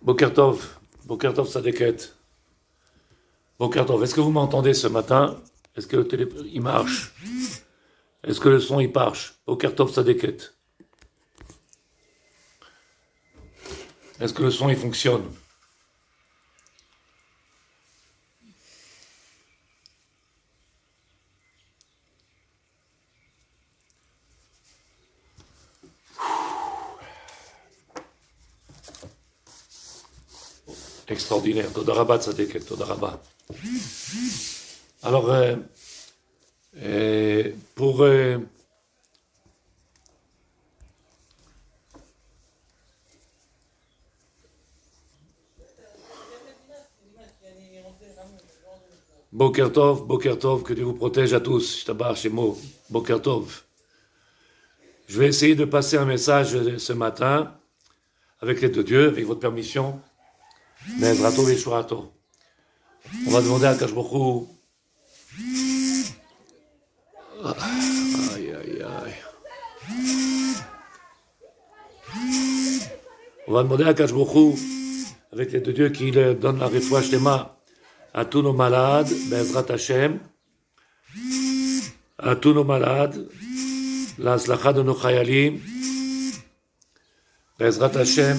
Boker Tov Sadeket. Boker Tov, est-ce que vous m'entendez ce matin? Est-ce que le téléphone, il marche? Est-ce que le son, il marche? Boker Tov Sadeket. Est-ce que le son, il fonctionne? Extraordinaire. Todarabah Sadeket, Todarabah. Alors, pour... Boker Tov, que Dieu vous protège à tous. Shtabach Shemo, Boker Tov. Je vais essayer de passer un message ce matin, avec l'aide de Dieu, avec votre permission. Be'ezrato ve'yeshurato. On va demander à Kadosh Baruch Hu. Aïe, aïe, aïe. On va demander à Kadosh Baruch Hu, avec l'aide de Dieu, qu'il donne la refoua shlema à tous nos malades, Be'ezrat Hashem, à tous nos malades, la slacha de nos chayalim, Be'ezrat Hashem,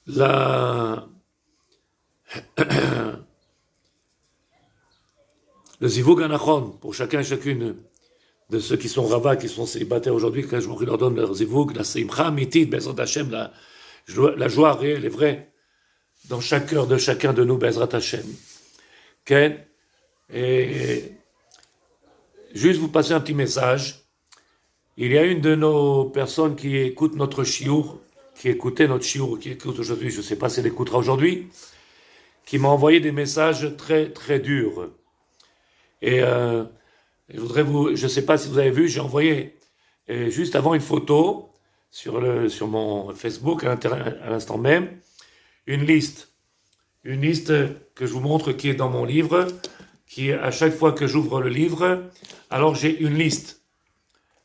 le zivug anachon pour chacun et chacune de ceux qui sont ravas, qui sont célibataires aujourd'hui, quand je leur donne leur zivug, la simcha amitit, Be'ezrat Hashem, la joie réelle et vraie dans chaque cœur de chacun de nous, Be'ezrat Hashem. Ken, et juste vous passer un petit message. Il y a une de nos personnes qui écoute notre chiour, qui écoutait notre chiour, qui écoute aujourd'hui, je ne sais pas si elle écoutera aujourd'hui, qui m'a envoyé des messages très très durs. Et je ne sais pas si vous avez vu, j'ai envoyé juste avant une photo sur mon Facebook à l'instant même, une liste que je vous montre qui est dans mon livre, qui à chaque fois que j'ouvre le livre, alors j'ai une liste.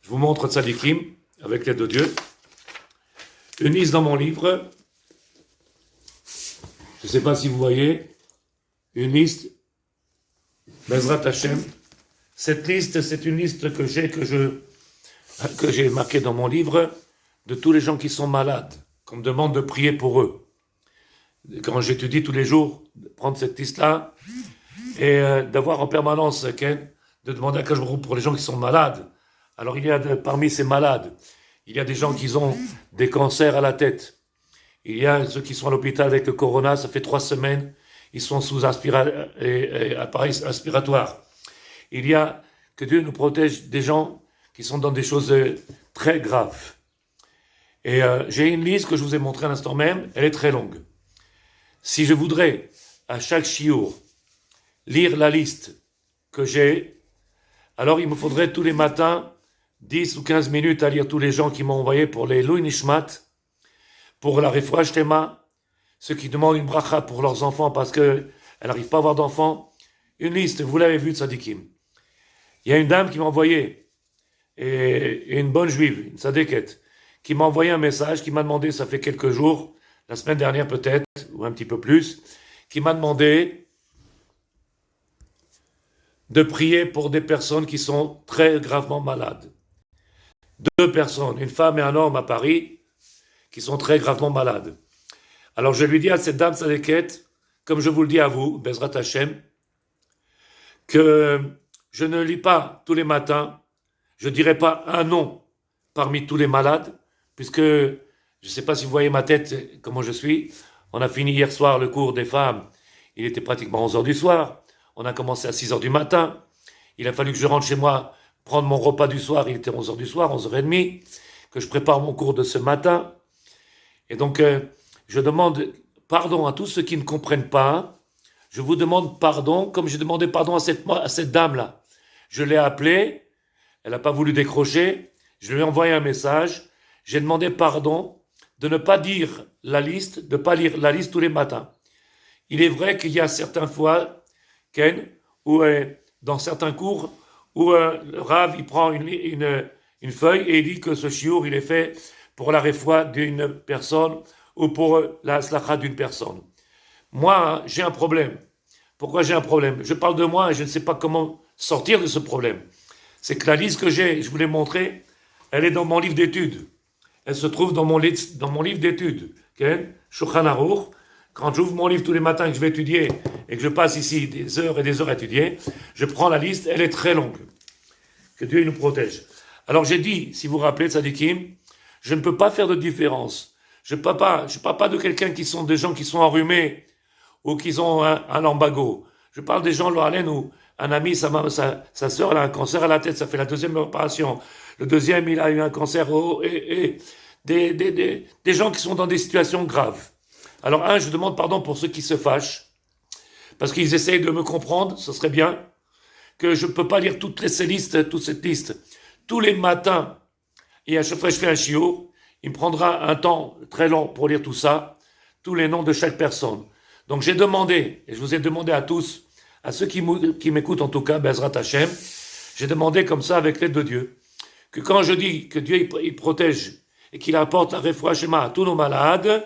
Je vous montre Tzadikim, avec l'aide de Dieu. Une liste dans mon livre. Je ne sais pas si vous voyez. Une liste. Be'ezrat Hashem. Cette liste, c'est une liste que j'ai marquée dans mon livre de tous les gens qui sont malades, qu'on me demande de prier pour eux. Quand j'étudie tous les jours, de prendre cette liste-là et d'avoir en permanence, de demander à Kadosh Baruch Hu pour les gens qui sont malades. Alors il y a parmi ces malades, il y a des gens qui ont des cancers à la tête. Il y a ceux qui sont à l'hôpital avec le corona, ça fait 3 semaines, ils sont sous appareil aspiratoire. Il y a, que Dieu nous protège des gens qui sont dans des choses très graves. Et j'ai une liste que je vous ai montrée à l'instant même, elle est très longue. Si je voudrais, à chaque shiur, lire la liste que j'ai, alors il me faudrait tous les matins 10 ou 15 minutes à lire tous les gens qui m'ont envoyé pour les Louis Nishmat, pour la Refoua Shlema, ceux qui demandent une bracha pour leurs enfants parce qu'elle n'arrive pas à avoir d'enfants. Une liste, vous l'avez vu, Tzadikim. Il y a une dame qui m'a envoyé, et une bonne juive, une Tzadeket, qui m'a envoyé un message, qui m'a demandé, ça fait quelques jours, la semaine dernière peut-être, ou un petit peu plus, qui m'a demandé de prier pour des personnes qui sont très gravement malades. 2 personnes, une femme et un homme à Paris, qui sont très gravement malades. Alors je lui dis à cette dame Tzadeket, comme je vous le dis à vous, Be'ezrat Hashem, que je ne lis pas tous les matins, je ne dirai pas un nom parmi tous les malades, puisque je ne sais pas si vous voyez ma tête, comment je suis. On a fini hier soir le cours des femmes, il était pratiquement 11h du soir, on a commencé à 6h du matin, il a fallu que je rentre chez moi, prendre mon repas du soir, il était 11h du soir, 11h30, que je prépare mon cours de ce matin. Et donc, je demande pardon à tous ceux qui ne comprennent pas. Je vous demande pardon, comme j'ai demandé pardon à cette dame-là. Je l'ai appelée, elle n'a pas voulu décrocher, je lui ai envoyé un message, j'ai demandé pardon de ne pas dire la liste, de ne pas lire la liste tous les matins. Il est vrai qu'il y a certaines fois, Ken, où dans certains cours, où le Rav, il prend une feuille et il dit que ce chiour, il est fait pour la réfoua d'une personne ou pour la slacha d'une personne. Moi, j'ai un problème. Pourquoi j'ai un problème? Je parle de moi et je ne sais pas comment sortir de ce problème. C'est que la liste que j'ai, je vous l'ai montré, elle est dans mon livre d'études. Elle se trouve dans mon livre d'études. Okay? Shulchan Aruch. Quand j'ouvre mon livre tous les matins et que je vais étudier et que je passe ici des heures et des heures à étudier, je prends la liste, elle est très longue. Que Dieu nous protège. Alors j'ai dit, si vous vous rappelez, Tzadikim, je ne peux pas faire de différence. Je ne parle pas de quelqu'un qui sont des gens qui sont enrhumés ou qui ont un lumbago. Je parle des gens, Loalen, où un ami, sa sœur, elle a un cancer à la tête, ça fait la deuxième opération. Le deuxième, il a eu un cancer des gens qui sont dans des situations graves. Alors, je demande pardon pour ceux qui se fâchent, parce qu'ils essayent de me comprendre, ce serait bien, que je ne peux pas lire toute cette liste, tous les matins, et à chaque fois que je fais un chiot, il me prendra un temps très long pour lire tout ça, tous les noms de chaque personne. Donc j'ai demandé, et je vous ai demandé à tous, à ceux qui m'écoutent en tout cas, Bezrat Hashem, j'ai demandé comme ça avec l'aide de Dieu, que quand je dis que Dieu il protège et qu'il apporte la refoua shema à tous nos malades,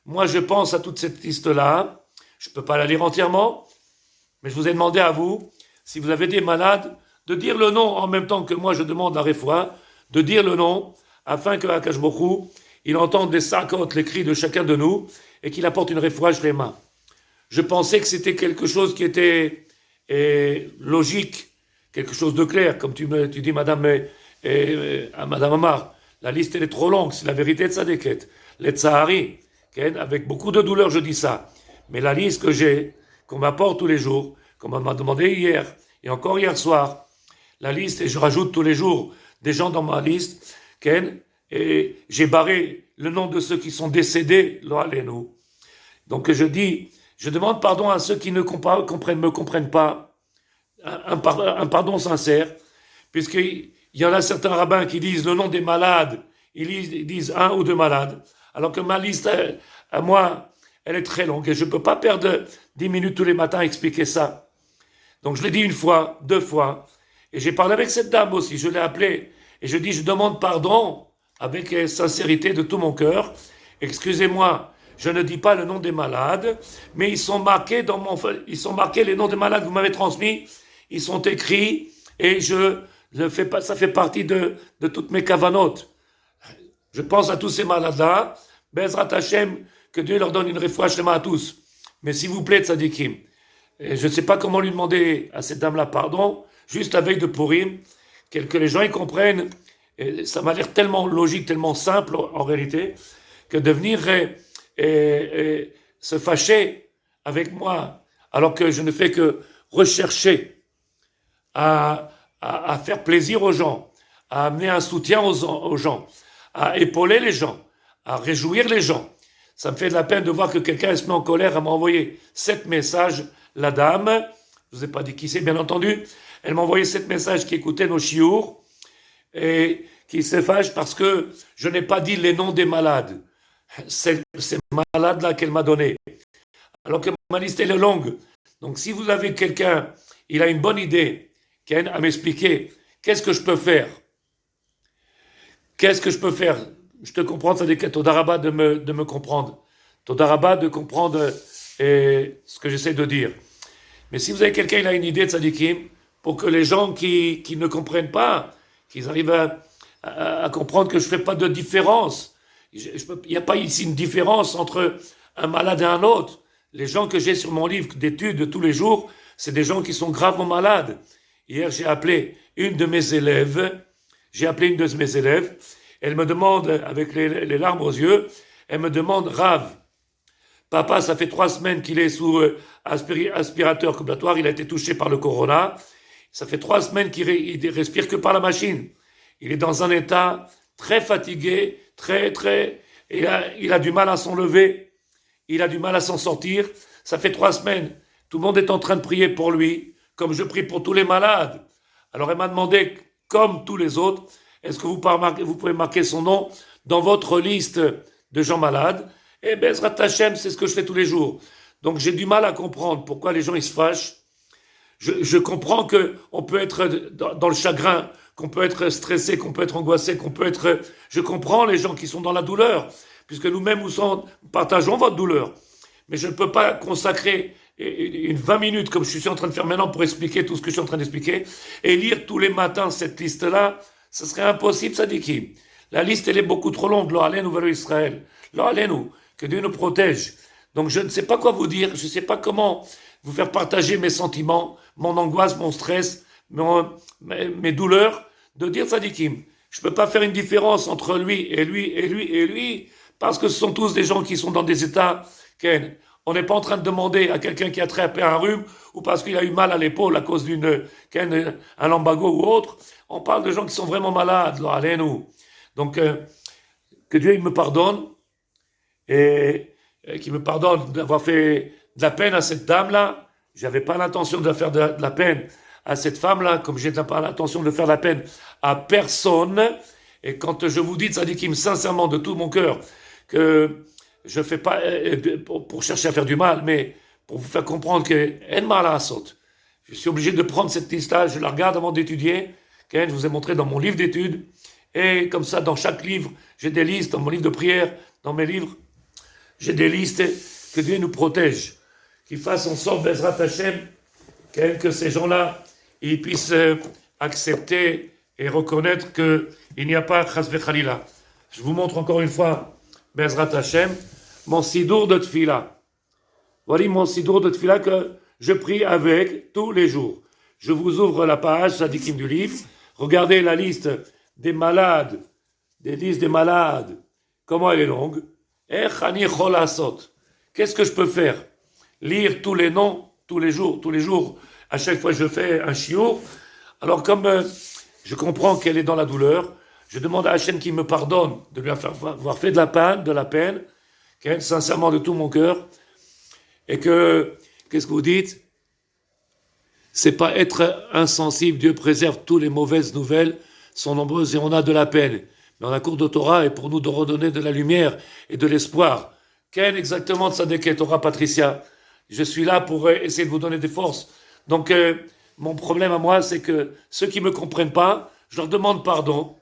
moi je pense à toute cette liste-là, je ne peux pas la lire entièrement, mais je vous ai demandé à vous, si vous avez des malades, de dire le nom en même temps que moi je demande la refoua, de dire le nom, afin que Akash Bokhu, il entende les sakot, les cris de chacun de nous, et qu'il apporte une refoua shema. Je pensais que c'était quelque chose qui était logique, quelque chose de clair, comme tu dis, Madame Amar. La liste, elle est trop longue, c'est la vérité de Tzadeket. Les Tzahari, avec beaucoup de douleur, je dis ça. Mais la liste que j'ai, qu'on m'apporte tous les jours, qu'on m'a demandé hier, et encore hier soir, la liste, et je rajoute tous les jours des gens dans ma liste, et j'ai barré le nom de ceux qui sont décédés, lo alenu. Donc je demande pardon à ceux qui ne me comprennent pas, un pardon sincère, puisqu'il y en a certains rabbins qui disent le nom des malades, ils disent un ou deux malades, alors que ma liste, à moi, elle est très longue, et je ne peux pas perdre 10 minutes tous les matins à expliquer ça. Donc je l'ai dit une fois, deux fois, et j'ai parlé avec cette dame aussi, je l'ai appelée, et je dis, je demande pardon, avec sincérité de tout mon cœur, excusez-moi, je ne dis pas le nom des malades, mais ils sont marqués les noms des malades que vous m'avez transmis, ils sont écrits, et je le fais pas, ça fait partie de toutes mes kavanotes. Je pense à tous ces malades-là, Bezrat Hashem, que Dieu leur donne une refoua shema à tous. Mais s'il vous plaît, tzadikim, je ne sais pas comment lui demander à cette dame-là pardon, juste la veille de Purim, que les gens y comprennent, et ça m'a l'air tellement logique, tellement simple en réalité, que de venir se fâcher avec moi, alors que je ne fais que rechercher à faire plaisir aux gens, à amener un soutien aux gens, à épauler les gens, à réjouir les gens. Ça me fait de la peine de voir que quelqu'un se met en colère à m'envoyer 7 messages. La dame, je ne vous ai pas dit qui c'est, bien entendu, elle m'a envoyé 7 messages qui écoutaient nos chiours et qui se fâchent parce que je n'ai pas dit les noms des malades. Ces malades-là qu'elle m'a donné. Alors que ma liste elle est longue. Donc si vous avez quelqu'un, il a une bonne idée, à m'expliquer, qu'est-ce que je peux faire? Qu'est-ce que je peux faire? Je te comprends, ça dit que Todaraba de me comprendre. Todaraba de comprendre ce que j'essaie de dire. Mais si vous avez quelqu'un, il a une idée de Tzadikim, pour que les gens qui ne comprennent pas, qu'ils arrivent à comprendre que je ne fais pas de différence. Il n'y a pas ici une différence entre un malade et un autre. Les gens que j'ai sur mon livre d'études de tous les jours, c'est des gens qui sont gravement malades. Hier, j'ai appelé une de mes élèves, elle me demande, avec les larmes aux yeux, elle me demande, Rav, papa, ça fait 3 semaines qu'il est sous aspirateur combulatoire, il a été touché par le corona, ça fait 3 semaines qu'il respire que par la machine. Il est dans un état très fatigué, il a du mal à s'enlever, il a du mal à s'en sortir. Ça fait 3 semaines. Tout le monde est en train de prier pour lui, comme je prie pour tous les malades. Alors elle m'a demandé, comme tous les autres, est-ce que vous pouvez marquer son nom dans votre liste de gens malades? Et Bezrat Hashem, c'est ce que je fais tous les jours. Donc j'ai du mal à comprendre pourquoi les gens ils se fâchent. Je comprends qu'on peut être dans le chagrin, qu'on peut être stressé, qu'on peut être angoissé, qu'on peut être... Je comprends les gens qui sont dans la douleur, puisque nous-mêmes, partageons votre douleur. Mais je ne peux pas consacrer une 20 minutes, comme je suis en train de faire maintenant, pour expliquer tout ce que je suis en train d'expliquer, et lire tous les matins cette liste-là. Ce serait impossible, Sadikim. La liste, elle est beaucoup trop longue. Lo alenu velo Israël. Lo alenu. Que Dieu nous protège. Donc je ne sais pas quoi vous dire, je ne sais pas comment vous faire partager mes sentiments, mon angoisse, mon stress, mes douleurs, de dire Sadikim. Je ne peux pas faire une différence entre lui et lui et lui et lui, parce que ce sont tous des gens qui sont dans des états... On n'est pas en train de demander à quelqu'un qui a attrapé un rhume ou parce qu'il a eu mal à l'épaule à cause un lumbago ou autre. On parle de gens qui sont vraiment malades, là, allez-nous. Donc, que Dieu il me pardonne et qu'il me pardonne d'avoir fait de la peine à cette dame-là. J'avais pas l'intention de faire de la peine à cette femme-là, comme j'ai pas l'intention de faire de la peine à personne. Et quand je vous dis, ça dit qu'il me sincèrement de tout mon cœur que je fais pas pour chercher à faire du mal, mais pour vous faire comprendre que en mal à saute. Je suis obligé de prendre cette liste-là, je la regarde avant d'étudier. Je vous ai montré dans mon livre d'études. Et comme ça, dans chaque livre, j'ai des listes, dans mon livre de prière, dans mes livres, j'ai des listes. Que Dieu nous protège, qu'il fasse en sorte, Bezrat Hashem, que ces gens-là, ils puissent accepter et reconnaître qu'il n'y a pas Chas v'Chalila. Je vous montre encore une fois, Bezrat Hashem, mon sidour de Tfila. Voilà mon sidour de Tfila que je prie avec tous les jours. Je vous ouvre la page, Sadikim du livre. Regardez la liste des malades, des listes des malades. Comment elle est longue. Qu'est-ce que je peux faire? Lire tous les noms, tous les jours. À chaque fois que je fais un chiour. Alors comme je comprends qu'elle est dans la douleur, je demande à Hachem qu'il me pardonne de lui avoir fait de la peine, sincèrement de tout mon cœur. Et qu'est-ce que vous dites? C'est pas être insensible. Dieu préserve toutes les mauvaises nouvelles, sont nombreuses et on a de la peine. Mais on a cours de Torah et pour nous de redonner de la lumière et de l'espoir. Quel exactement Tzadeket Torah, Patricia? Je suis là pour essayer de vous donner des forces. Donc, mon problème à moi, c'est que ceux qui me comprennent pas, je leur demande pardon.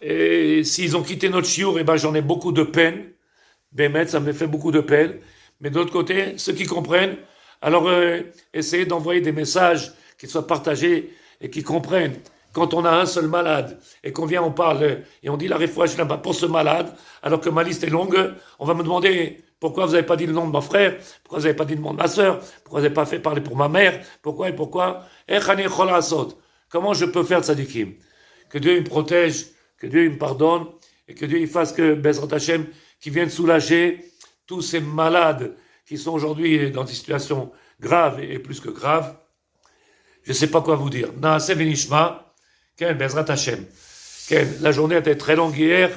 Et s'ils ont quitté notre chiour, j'en ai beaucoup de peine. Bémet, ça me fait beaucoup de peine. Mais de l'autre côté, ceux qui comprennent, alors essayez d'envoyer des messages qui soient partagés et qui comprennent. Quand on a un seul malade et qu'on vient, on parle et on dit la réfouache là-bas pour ce malade, alors que ma liste est longue, on va me demander pourquoi vous n'avez pas dit le nom de mon frère, pourquoi vous n'avez pas dit le nom de ma sœur, pourquoi vous n'avez pas fait parler pour ma mère, pourquoi et pourquoi. Comment je peux faire tzadikim? Que Dieu me protège, que Dieu me pardonne et que Dieu fasse que Bezrat Hashem qui vienne soulager tous ces malades qui sont aujourd'hui dans des situations graves et plus que graves. Je ne sais pas quoi vous dire. Naaseh v'nishma. Bezrat Hashem. La journée était très longue hier,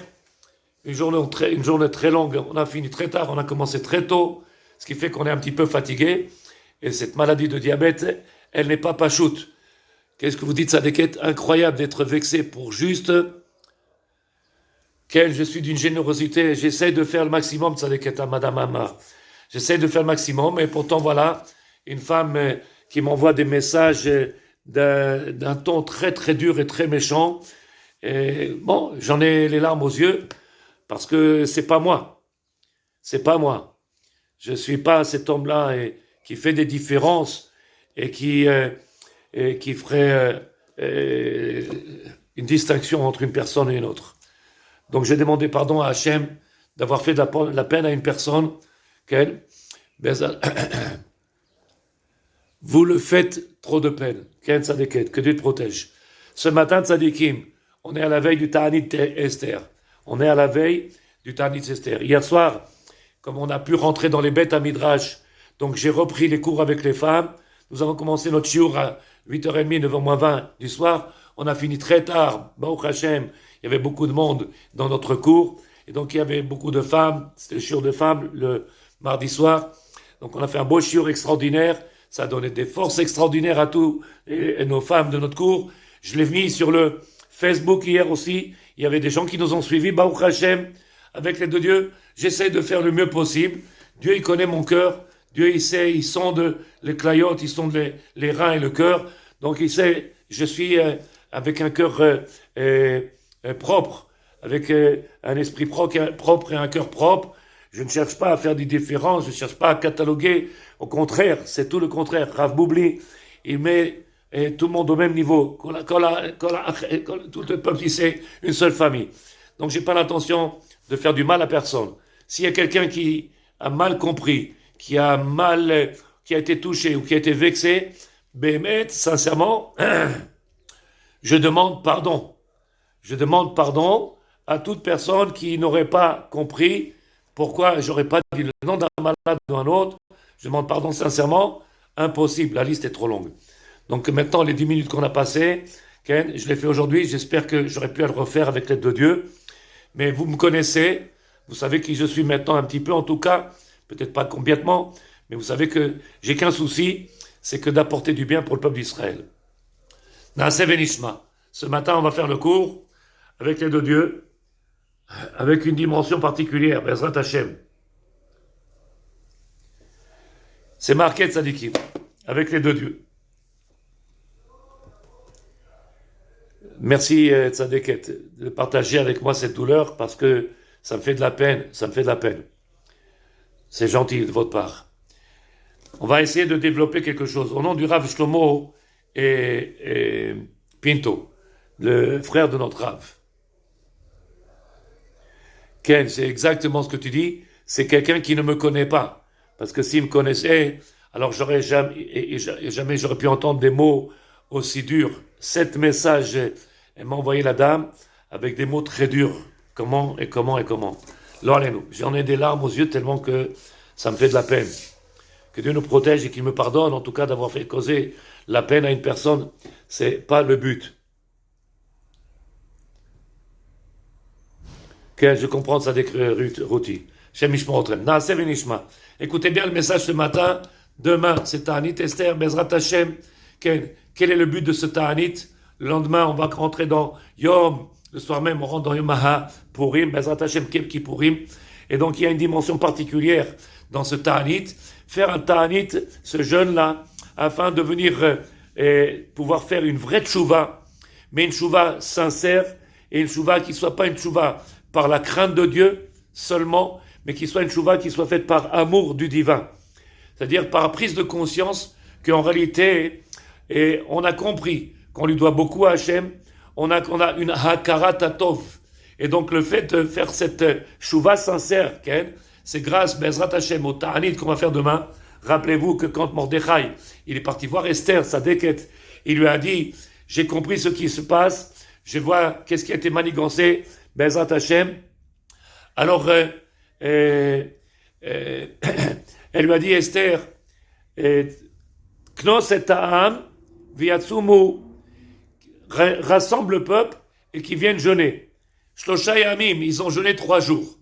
une journée très longue, on a fini très tard, on a commencé très tôt, ce qui fait qu'on est un petit peu fatigué, et cette maladie de diabète, elle n'est pas pachoute. Qu'est-ce que vous dites, Sadiket? Incroyable d'être vexé pour juste. Je suis d'une générosité, j'essaie de faire le maximum, Sadiket, à Madame Amar. J'essaie de faire le maximum, et pourtant voilà, une femme qui m'envoie des messages d'un ton très très dur et très méchant. Et bon, j'en ai les larmes aux yeux parce que c'est pas moi. Je suis pas cet homme-là qui fait des différences et qui ferait une distinction entre une personne et une autre. Donc j'ai demandé pardon à Hachem d'avoir fait de la peine à une personne vous le faites trop de peine. Que Dieu te protège. Ce matin, Tzadikim, on est à la veille du Ta'anit Esther. Hier soir, comme on a pu rentrer dans les bêtes à Midrash, donc j'ai repris les cours avec les femmes. Nous avons commencé notre shiur à 8h30, 9h20 du soir. On a fini très tard. Baruch Hashem, il y avait beaucoup de monde dans notre cours. Et donc il y avait beaucoup de femmes. C'était le shiur de femmes le mardi soir. Donc on a fait un beau shiur extraordinaire. Ça a donné des forces extraordinaires à tous et nos femmes de notre cours. Je l'ai mis sur le Facebook hier aussi. Il y avait des gens qui nous ont suivis. Baruch Hashem, avec l'aide de Dieu, j'essaie de faire le mieux possible. Dieu, il connaît mon cœur. Dieu, il sait, il sonde les clayotes, il sonde les reins et le cœur. Donc, il sait, je suis avec un cœur propre, avec un esprit propre et un cœur propre. Je ne cherche pas à faire des différences, je ne cherche pas à cataloguer. Au contraire, c'est tout le contraire. Rav Boubli, il met tout le monde au même niveau. Tout le peuple, c'est une seule famille. Donc, j'ai pas l'intention de faire du mal à personne. S'il y a quelqu'un qui a mal compris, qui a été touché ou qui a été vexé, Bémet, sincèrement, je demande pardon. Je demande pardon à toute personne qui n'aurait pas compris pourquoi j'aurais pas dit le nom d'un malade ou d'un autre. Je demande pardon sincèrement. Impossible, la liste est trop longue. Donc maintenant, les 10 minutes qu'on a passées, Ken, je l'ai fait aujourd'hui, j'espère que j'aurais pu le refaire avec l'aide de Dieu. Mais vous me connaissez, vous savez qui je suis maintenant un petit peu en tout cas, peut-être pas complètement, mais vous savez que j'ai qu'un souci, c'est que d'apporter du bien pour le peuple d'Israël. Naaseh Venishma. Ce matin, on va faire le cours avec l'aide de Dieu, avec une dimension particulière, Bezrat Hashem. C'est marqué Tzadikim, avec l'aide de Dieu. Merci Tzadeket de partager avec moi cette douleur parce que ça me fait de la peine, C'est gentil de votre part. On va essayer de développer quelque chose. Au nom du Rav Shlomo et Pinto, le frère de notre Rav. Ken, c'est exactement ce que tu dis. C'est quelqu'un qui ne me connaît pas. Parce que s'il me connaissait, alors jamais j'aurais pu entendre des mots aussi durs. 7 messages, elle m'a envoyé la dame avec des mots très durs. Comment. Là, allez-nous. J'en ai des larmes aux yeux tellement que ça me fait de la peine. Que Dieu nous protège et qu'il me pardonne, en tout cas, d'avoir fait causer la peine à une personne. C'est pas le but. Que je comprends ça décrit Ruti. Shem Ishmael. Naaseh Venishma. Écoutez bien le message ce matin. Demain, c'est Ta'anit Esther, Bezrat Hashem. Quel est le but de ce Ta'anit? Le lendemain, on va rentrer dans Yom. Le soir même, on rentre dans Yom HaPurim, Bezrat Hashem, Kippurim. Et donc, il y a une dimension particulière dans ce Ta'anit. Faire un Ta'anit, ce jeûne-là, afin de venir pouvoir faire une vraie tchouva, mais une tchouva sincère, et une tchouva qui ne soit pas une tchouva par la crainte de Dieu seulement, mais qui soit une tchouva qui soit faite par amour du divin. C'est-à-dire par prise de conscience qu'en réalité, on a compris qu'on lui doit beaucoup à Hachem, on a une hakarat atov. Et donc le fait de faire cette tchouva sincère, c'est grâce, Bezrat Hashem, au Ta'anit qu'on va faire demain. Rappelez-vous que quand Mordechai, il est parti voir Esther, sa déquête, il lui a dit, j'ai compris ce qui se passe, je vois qu'est-ce qui a été manigancé, Bezrat Hashem. Alors, elle lui a dit, Esther, Knos et Ta'am, Viatsumu, rassemble le peuple et qu'ils viennent jeûner. Shlosha Yamim, ils ont jeûné 3 jours.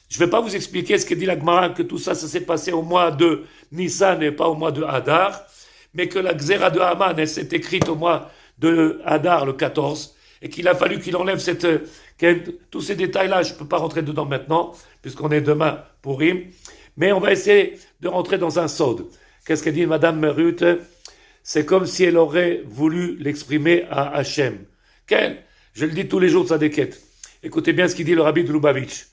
Je ne vais pas vous expliquer ce que dit la Gemara, que tout ça, ça s'est passé au mois de Nissan et pas au mois de Hadar, mais que la Xéra de Haman, elle s'est écrite au mois de Hadar, le 14, et qu'il a fallu qu'il enlève tous ces détails-là. Je ne peux pas rentrer dedans maintenant, puisqu'on est demain pour Purim, mais on va essayer de rentrer dans un sod. Qu'est-ce qu'elle dit Madame Ruth? C'est comme si elle aurait voulu l'exprimer à Hachem. Je le dis tous les jours de sa déquête. Écoutez bien ce qu'il dit le rabbi de Lubavitch.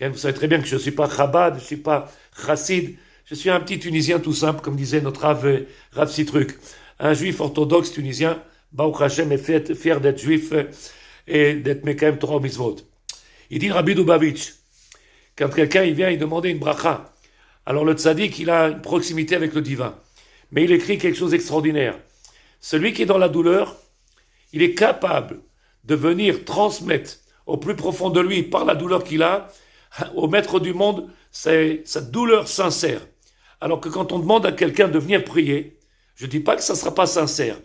Vous savez très bien que je ne suis pas Chabad, je ne suis pas Chassid, je suis un petit Tunisien tout simple, comme disait notre Rav Sitruk. Un juif orthodoxe tunisien, Baruch Hashem est fier d'être juif et d'être Mekayem Torah Mitzvot. Il dit Rabbi Lubavitch, quand quelqu'un il vient, il demandait une bracha. Alors le tzaddik, il a une proximité avec le divin. Mais il écrit quelque chose d'extraordinaire. Celui qui est dans la douleur, il est capable de venir transmettre au plus profond de lui, par la douleur qu'il a, au maître du monde, c'est sa douleur sincère. Alors que quand on demande à quelqu'un de venir prier, je ne dis pas que ça ne sera pas sincère,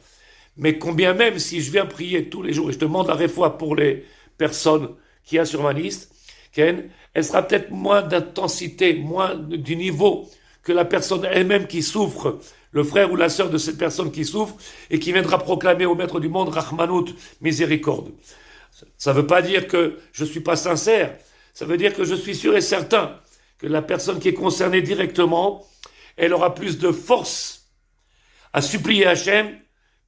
mais combien même si je viens prier tous les jours, et je demande la réfoua pour les personnes qu'il y a sur ma liste, elle sera peut-être moins d'intensité, moins du niveau que la personne elle-même qui souffre, le frère ou la sœur de cette personne qui souffre, et qui viendra proclamer au maître du monde, Rahmanout, miséricorde. Ça ne veut pas dire que je ne suis pas sincère, ça veut dire que je suis sûr et certain que la personne qui est concernée directement, elle aura plus de force à supplier Hachem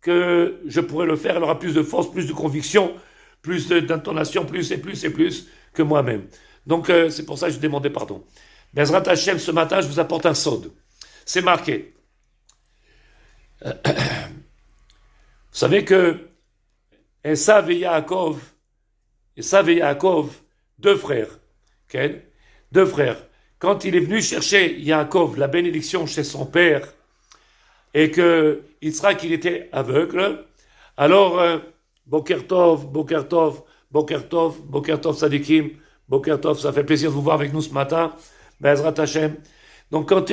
que je pourrais le faire. Elle aura plus de force, plus de conviction, plus d'intonation, plus et plus et plus que moi-même. Donc c'est pour ça que je demandais pardon. Bezrat Hachem, ce matin, je vous apporte un sod. C'est marqué. Vous savez que Esav et Yaakov, deux frères, okay? Deux frères. Quand il est venu chercher Yaakov la bénédiction chez son père et que Yitzhak il était aveugle, alors Boker Tov, Boker Tov, Boker Tov, Boker Tov Sadikim, Boker Tov, ça fait plaisir de vous voir avec nous ce matin, Bezrat Hashem. Donc quand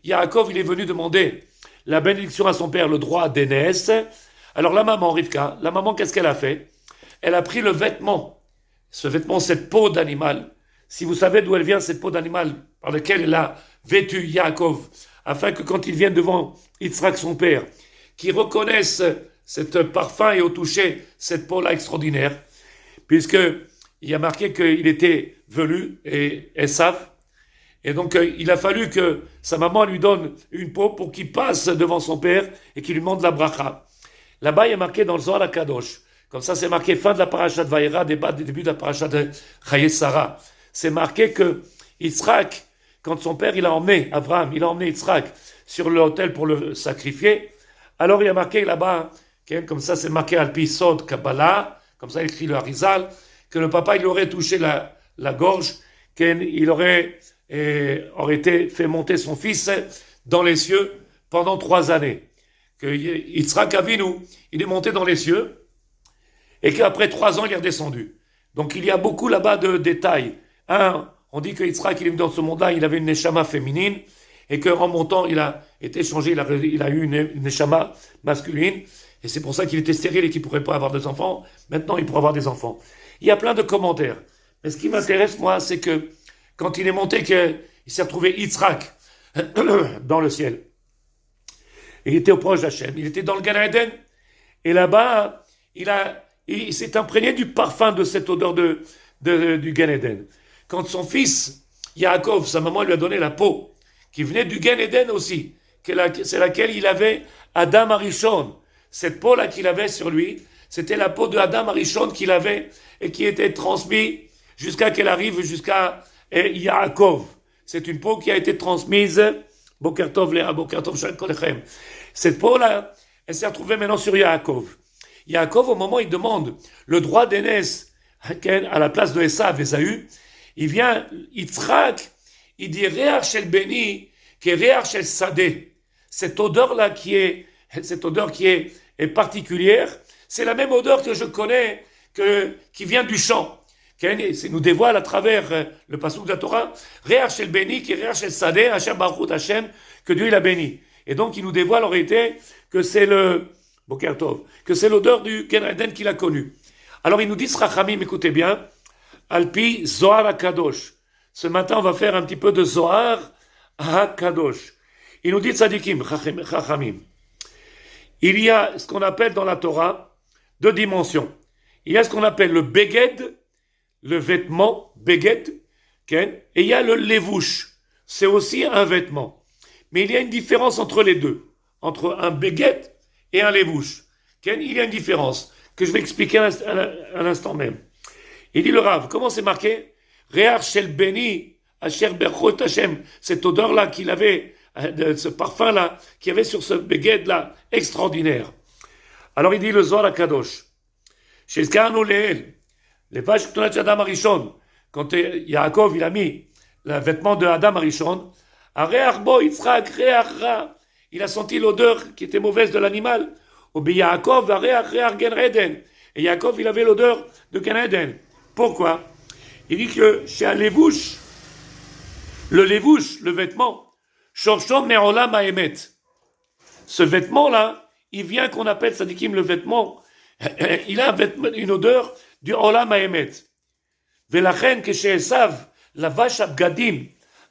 Yaakov il est venu demander la bénédiction à son père, le droit d'aînesse, alors la maman Rivka, la maman qu'est-ce qu'elle a fait? Elle a pris le vêtement, ce vêtement, cette peau d'animal. Si vous savez d'où elle vient, cette peau d'animal par laquelle elle a vêtu Yaakov, afin que quand il vienne devant Yitzhak son père, qu'il reconnaisse cet parfum et au toucher cette peau-là extraordinaire, puisque il y a marqué qu'il était velu et Esav, et donc il a fallu que sa maman lui donne une peau pour qu'il passe devant son père et qu'il lui demande la bracha. Là-bas, il y a marqué dans le Zohar la Kadosh. Comme ça, c'est marqué fin de la paracha de Vaïra, début de la paracha de Chayei Sarah. C'est marqué que Yitzhak, quand son père, il a emmené Abraham, il a emmené Yitzhak sur l'autel pour le sacrifier. Alors, il y a marqué là-bas, comme ça, c'est marqué Al-Pi Sod Kabbalah, comme ça, il écrit le Harizal, que le papa, il aurait touché la gorge, qu'il aurait été fait monter son fils dans les cieux pendant 3 années. Que Yitzhak Avinu, il est monté dans les cieux, et qu'après 3 ans, il est redescendu. Donc il y a beaucoup là-bas de détails. On dit que Yitzhak, il est venu dans ce monde-là, il avait une neshama féminine, et qu'en montant, il a été changé, il a eu une neshama masculine, et c'est pour ça qu'il était stérile et qu'il ne pourrait pas avoir des enfants. Maintenant, il pourra avoir des enfants. Il y a plein de commentaires. Mais ce qui m'intéresse, moi, c'est que quand il est monté, qu'il s'est retrouvé Yitzhak dans le ciel. Il était au proche d'Hachem, il était dans le Gan Eden, et là-bas, il s'est imprégné du parfum de cette odeur du Gan Eden. Quand son fils, Yaakov, sa maman lui a donné la peau, qui venait du Gan Eden aussi, c'est laquelle il avait Adam Arishon. Cette peau-là qu'il avait sur lui, c'était la peau de Adam Arishon qu'il avait et qui était transmise jusqu'à qu'elle arrive jusqu'à Yaakov. C'est une peau qui a été transmise, Boker Tov Léa, Boker Tov Shal Kolechem. Cette peau-là, elle s'est retrouvée maintenant sur Yaakov. Yaakov, au moment où il demande le droit d'aînesse à la place de Esav, Esaü, il vient, Yitzhak, il dit Réach Shel Beni, qui est Réach Shel Sadeh. Cette odeur-là qui est particulière, c'est la même odeur que je connais, qui vient du champ. C'est nous dévoile à travers le passage de la Torah, Réach Shel Beni, qui est Réach Shel Sadeh, Hashem Baruch Hashem, que Dieu il a béni. Et donc il nous dévoile en réalité que c'est Boker Tov, que c'est l'odeur du Gan Eden qu'il a connu. Alors il nous dit, Rachamim, écoutez bien, Alpi Zohar HaKadosh. Ce matin, on va faire un petit peu de Zohar HaKadosh. Il nous dit, Tzadikim, Rachamim, il y a ce qu'on appelle dans la Torah 2 dimensions. Il y a ce qu'on appelle le Beged, le vêtement, Beged, et il y a le Levouche. C'est aussi un vêtement. Mais il y a une différence entre les deux, entre un Beged et un Levouche. Il y a une différence que je vais expliquer à l'instant même. Il dit le Rav, comment c'est marqué? Réach Shel Beni, Asher Berchot Hashem, cette odeur-là qu'il avait, ce parfum-là, qu'il y avait sur ce Beged-là, extraordinaire. Alors il dit le Zohar HaKadosh, Shezkarnu Leel, les vaches Ktonat Adam Arishon, quand Yaakov il a mis le vêtement de Adam Arishon, Areach Bo Yitzhak Reach Ra, il a senti l'odeur qui était mauvaise de l'animal. Obi Yaakov Areach Reach Gan Eden, et Yaakov il avait l'odeur de Gan Eden. Pourquoi? Il dit que chez un lévouche, le vêtement, Shorshom Me'olam Ha'emet. Ce vêtement-là, il vient qu'on appelle Sadikim le vêtement, il a une odeur du Olam Ha'emet. Velachen que chez Esav, la vache Abgadim,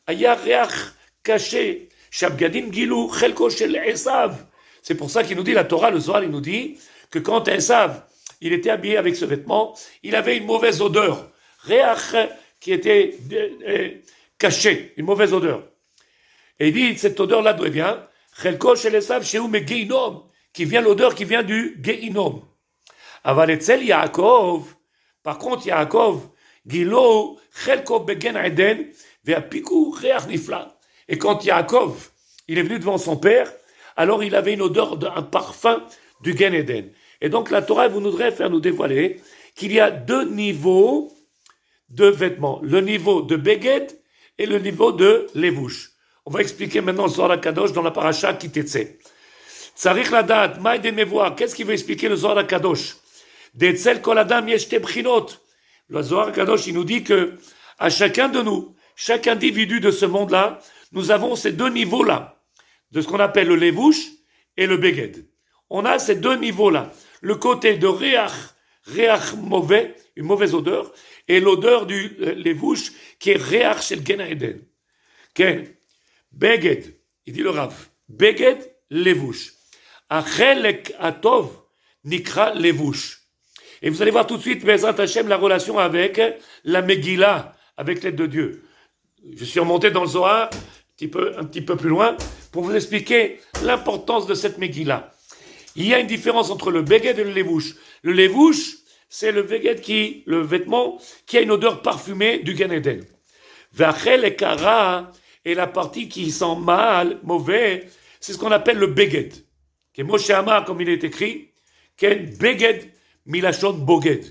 Aya Reach caché, Shabgadim Gilou, Chelko Shel Esav. C'est pour ça qu'il nous dit, la Torah, le Zohar, il nous dit que quand Esav, il était habillé avec ce vêtement, il avait une mauvaise odeur. Réach qui était caché, une mauvaise odeur. Et il dit, cette odeur-là d'où elle vient? Chelko shel Esav shehu meginom, qui vient l'odeur qui vient du Gehinom. Aval etzel Yaakov, par contre Yaakov, Gilo chelko begen Eden, ve'apiku reach nifla. Et quand Yaakov, il est venu devant son père, alors il avait une odeur d'un parfum du Gan Eden. Et donc la Torah voudrait faire nous dévoiler qu'il y a deux niveaux de vêtements, le niveau de Beged et le niveau de Levouche. On va expliquer maintenant le Zohar HaKadosh dans la paracha Kitetse. Tzarich ladat, ma'iden mevoa, qu'est-ce qu'il veut expliquer le Zohar HaKadosh? De'etzel kol adam yesh te bchinot. Le Zohar HaKadosh, il nous dit que à chacun de nous, chaque individu de ce monde-là, nous avons ces deux niveaux-là, de ce qu'on appelle le Levouche et le Beged. On a ces deux niveaux-là. Le côté de Réach mauvais, une mauvaise odeur, et l'odeur du Levouche qui est Réach chez le Gan Eden. Ken, Beged, il dit le Rav, Beged, Levouche. Achelek atov, nikra Levouche. Et vous allez voir tout de suite, Bezrat Hashem, la relation avec la Megillah, avec l'aide de Dieu. Je suis remonté dans le Zohar, un petit peu plus loin, pour vous expliquer l'importance de cette Megillah. Il y a une différence entre le Beged et le Levouche. Le Levouche, c'est le Beged le vêtement qui a une odeur parfumée du Gan Eden. Vachel et Kara, et la partie qui sent mal, mauvais, c'est ce qu'on appelle le Beged. Que Moshe Amar, comme il est écrit, Ken Beged Milachon Boged.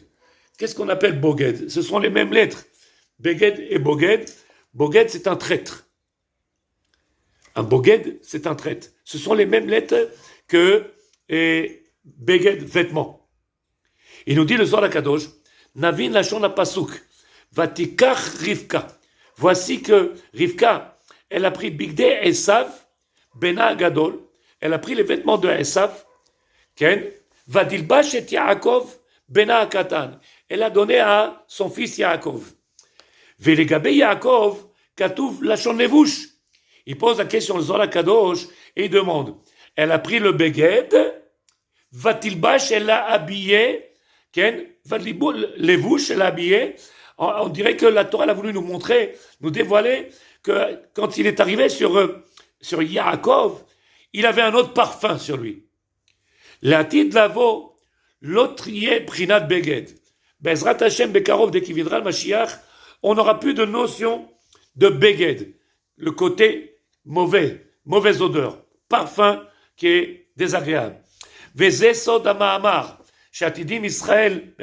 Qu'est-ce qu'on appelle Boged? Ce sont les mêmes lettres. Beged et Boged. Boged, c'est un traître. Un Boged, c'est un traître. Ce sont les mêmes lettres que Beged, vêtements. Il nous dit le Zohar HaKadosh, Navin Lachon HaPasuk, Vatikach Rivka. Voici que Rivka, elle a pris Bigdei Esav, Bena Gadol, elle a pris les vêtements de Esav, Ken, Vadilbash et Yaakov, Bena Katan. Elle a donné à son fils Yaakov. Velegabe Yaakov, Katouv Lachon Levouche. Il pose la question au Zohar HaKadosh et il demande, elle a pris le Beged, Vatilbash, elle l'a habillé, Ken, Levouche, elle l'a habillé. On dirait que la Torah a voulu nous montrer, nous dévoiler que quand il est arrivé sur Yaakov, il avait un autre parfum sur lui. L'atid lavo, l'autrier prinat beged. Bezrat Hashem bekarov, dès qu'il viendra le Mashiach, on n'aura plus de notion de beged. Le côté mauvais, mauvaise odeur, parfum qui est désagréable. Vezesod ama'amar, shatidim Israël,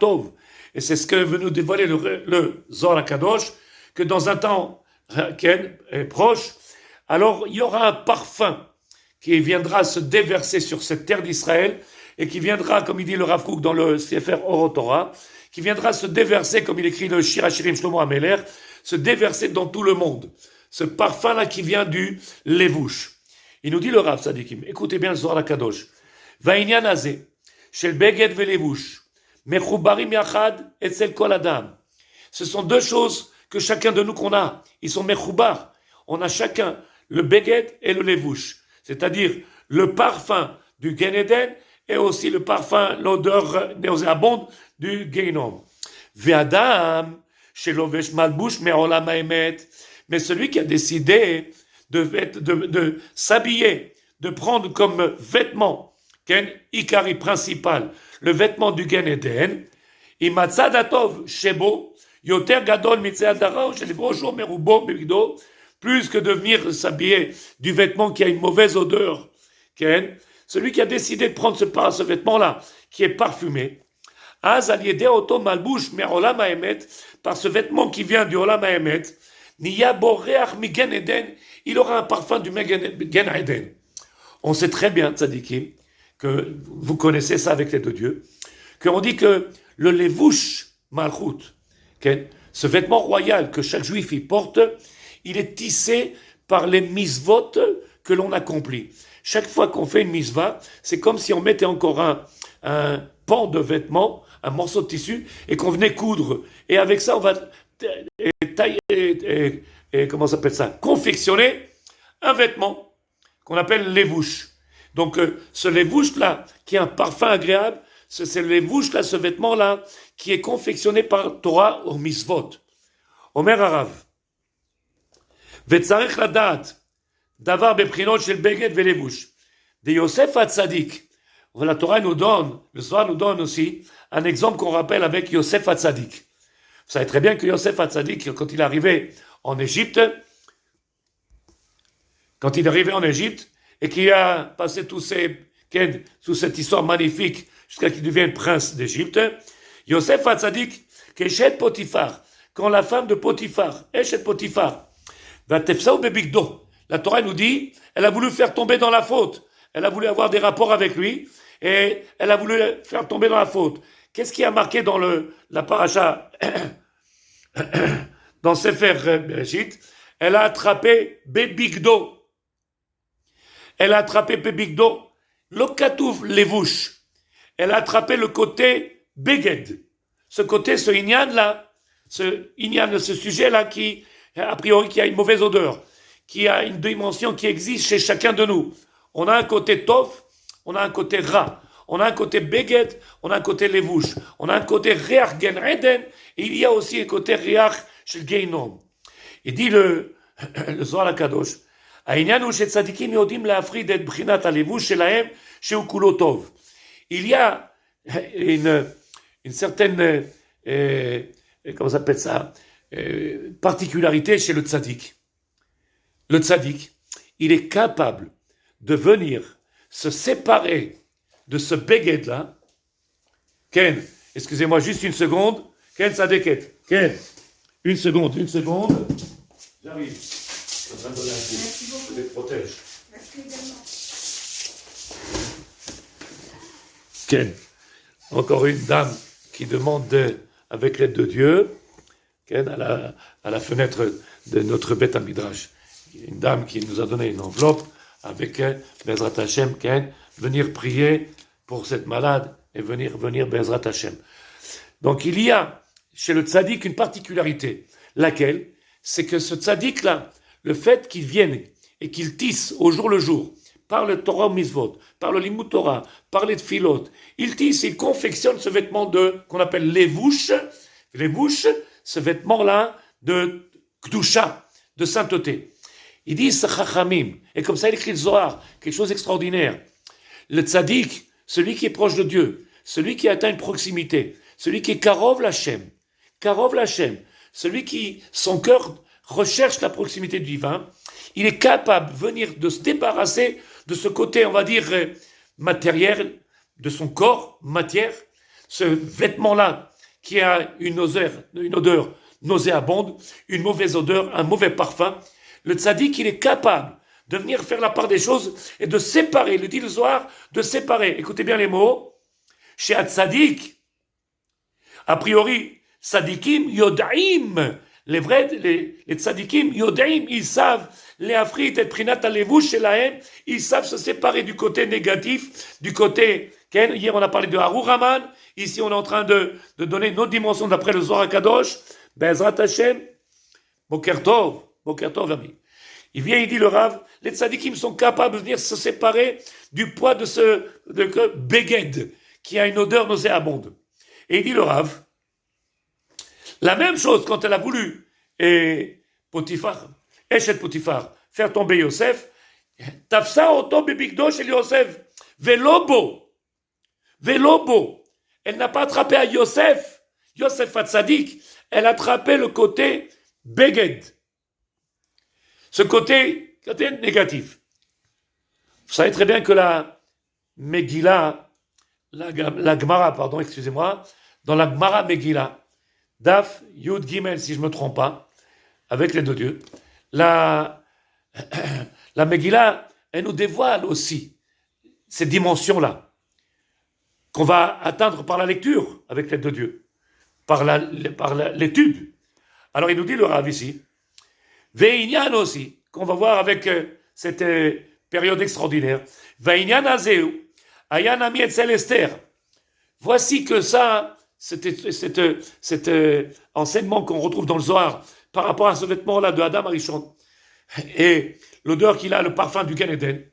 tov. Et c'est ce que veut nous dévoiler le Zohar HaKadosh, que dans un temps qui est proche, alors il y aura un parfum qui viendra se déverser sur cette terre d'Israël et qui viendra, comme il dit le Rav Kook dans le Sefer Orot Torah, qui viendra se déverser, comme il écrit le Shir HaShirim Shlomo HaMelech, se déverser dans tout le monde. Ce parfum-là qui vient du Levouche. Il nous dit le Rav Sadikim, écoutez bien le Zohar HaKadosh. Va'inyan hazeh, shel beged ve'levouche, mechubarim yachad etzel kol adam. Ce sont deux choses que chacun de nous qu'on a. Ils sont mechubar. On a chacun le beged et le levouche. C'est-à-dire le parfum du Gan Eden et aussi le parfum, l'odeur nauséabonde du Gehinom. Ve'adam shelovesh malbush me'olam ha'emet. Mais celui qui a décidé de s'habiller, de prendre comme vêtement, Ken Ikari principal, le vêtement du Gan Eden, Imatzadatov Shebo, Yoter Gadol Mitzeadara, Shelivrocho Merubo Bebido, plus que de venir s'habiller du vêtement qui a une mauvaise odeur, Ken, celui qui a décidé de prendre ce vêtement-là, qui est parfumé, Az aliede oto malbush me'olam ha'emet, par ce vêtement qui vient du Olam ha'emet, Niya boreach mi Gan Eden, il aura un parfum du Gan Eden. On sait très bien, tzadikim, que vous connaissez ça avec l'aide de Dieu, qu'on dit que le levouche malchut, ce vêtement royal que chaque juif y porte, il est tissé par les misvot que l'on accomplit. Chaque fois qu'on fait une misva, c'est comme si on mettait encore un pan de vêtement, un morceau de tissu, et qu'on venait coudre. Et avec ça, on va tailler, comment ça s'appelle ça, confectionner un vêtement qu'on appelle levouche. Donc, ce levouche-là, qui est un parfum agréable, c'est le levouche-là, ce vêtement-là, qui est confectionné par Torah au misvot. Omer Arav. וצריך לדעת דבר בבחינות של בגד ולבוש. De Yosef Hatzadik. La Torah nous donne, le Zohar nous donne aussi un exemple qu'on rappelle avec Yosef Hatzadik. Vous savez très bien que Yosef Hatzadik, quand il est arrivé en Égypte, et qu'il a passé toute cette histoire magnifique jusqu'à qu'il devienne prince d'Égypte, Yosef Hatzadik, qu'Eshet Potiphar, quand la femme de Potiphar, Eshet Potiphar, va tefsaou bebigdo, la Torah nous dit, elle a voulu faire tomber dans la faute. Elle a voulu avoir des rapports avec lui et elle a voulu faire tomber dans la faute. Qu'est-ce qui a marqué dans la paracha dans Sefer Bereshit? Elle a attrapé Bebigdo. Elle a attrapé Bebigdo. Lokatouf Levouche. Elle a attrapé le côté Beged. Ce côté, ce inyan-là, ce sujet-là qui, a priori, qui a une mauvaise odeur, qui a une dimension qui existe chez chacun de nous. On a un côté tov, on a un côté ra, on a un côté beged, on a un côté levouche, on a un côté reach gen eden, et il y a aussi un côté reach shel geinom. Il dit le Zohar HaKadosh, העניין הוא שצדיקים יודעים להפריד את בחינת הלבוש שלהם שהוא כולו טוב. Il y a une certaine, comment ça s'appelle ça, particularité chez le tzaddik. Le tzaddik, il est capable de venir se séparer de ce beged-là. Ken, excusez-moi juste une seconde. Ken, ça déquête. Ken, une seconde. J'arrive. Je suis en train de donner un coup. Je les protège. Merci également. Ken, encore une dame qui demande avec l'aide de Dieu, Ken, à la fenêtre de notre Beth Midrash. Une dame qui nous a donné une enveloppe avec Bezrat Hashem, venir prier pour cette malade et venir Bezrat Hashem. Donc il y a chez le tzaddik une particularité, laquelle, c'est que ce tzaddik-là, le fait qu'il vienne et qu'il tisse au jour le jour, par le Torah ou Mitzvot, par le Limud Torah, par les Tfilot, il tisse, il confectionne ce vêtement qu'on appelle levouche, ce vêtement-là de Kdusha, de sainteté. Il dit Chachamim, et comme ça il écrit le Zohar, quelque chose d'extraordinaire. Le tzaddik, celui qui est proche de Dieu, celui qui atteint une proximité, celui qui est Karov Lachem, celui qui, son cœur recherche la proximité du divin, il est capable de venir de se débarrasser de ce côté, on va dire, matériel, de son corps, matière, ce vêtement-là qui a une odeur nauséabonde, une mauvaise odeur, un mauvais parfum. Le tzaddik, il est capable de venir faire la part des choses et de séparer, le dit le Zohar, de séparer. Écoutez bien les mots. Chez tzaddik, a priori, tzaddikim yodaim, les vrais, les tzaddikim yodaim, ils savent, les afrit et prinat alevouch shelahem, ils savent se séparer du côté négatif, du côté, hier on a parlé de Harur Haman, ici on est en train de donner une autre dimension d'après le Zohar HaKadosh, Bezrat Hashem, Boker Tov, ami. Il vient, il dit le Rav, les tzadikim sont capables de venir se séparer du poids de ce beged qui a une odeur nauséabonde. Et il dit le Rav, la même chose quand elle a voulu, et Potiphar, Eshet Potiphar, faire tomber Yosef, Tafsa oto bebigdo shel Yosef, velobo, elle n'a pas attrapé à Yosef Hatzadik, elle a attrapé le côté beged. Ce côté négatif. Vous savez très bien que la Megillah, la Gemara, pardon, excusez-moi, dans la Gemara Megillah, Daf, Yud Gimel, si je ne me trompe pas, avec les deux dieux, la Megillah, elle nous dévoile aussi ces dimensions-là, qu'on va atteindre par la lecture avec l'aide de Dieu, par l'étude. Alors il nous dit le Rav ici, Ve'inyan aussi, qu'on va voir avec cette période extraordinaire. Ve'inyan azeu, ayan ami etzel Esther. Voici que ça, cet enseignement qu'on retrouve dans le Zohar par rapport à ce vêtement-là de Adam Arishon et l'odeur qu'il a, le parfum du Gan Eden,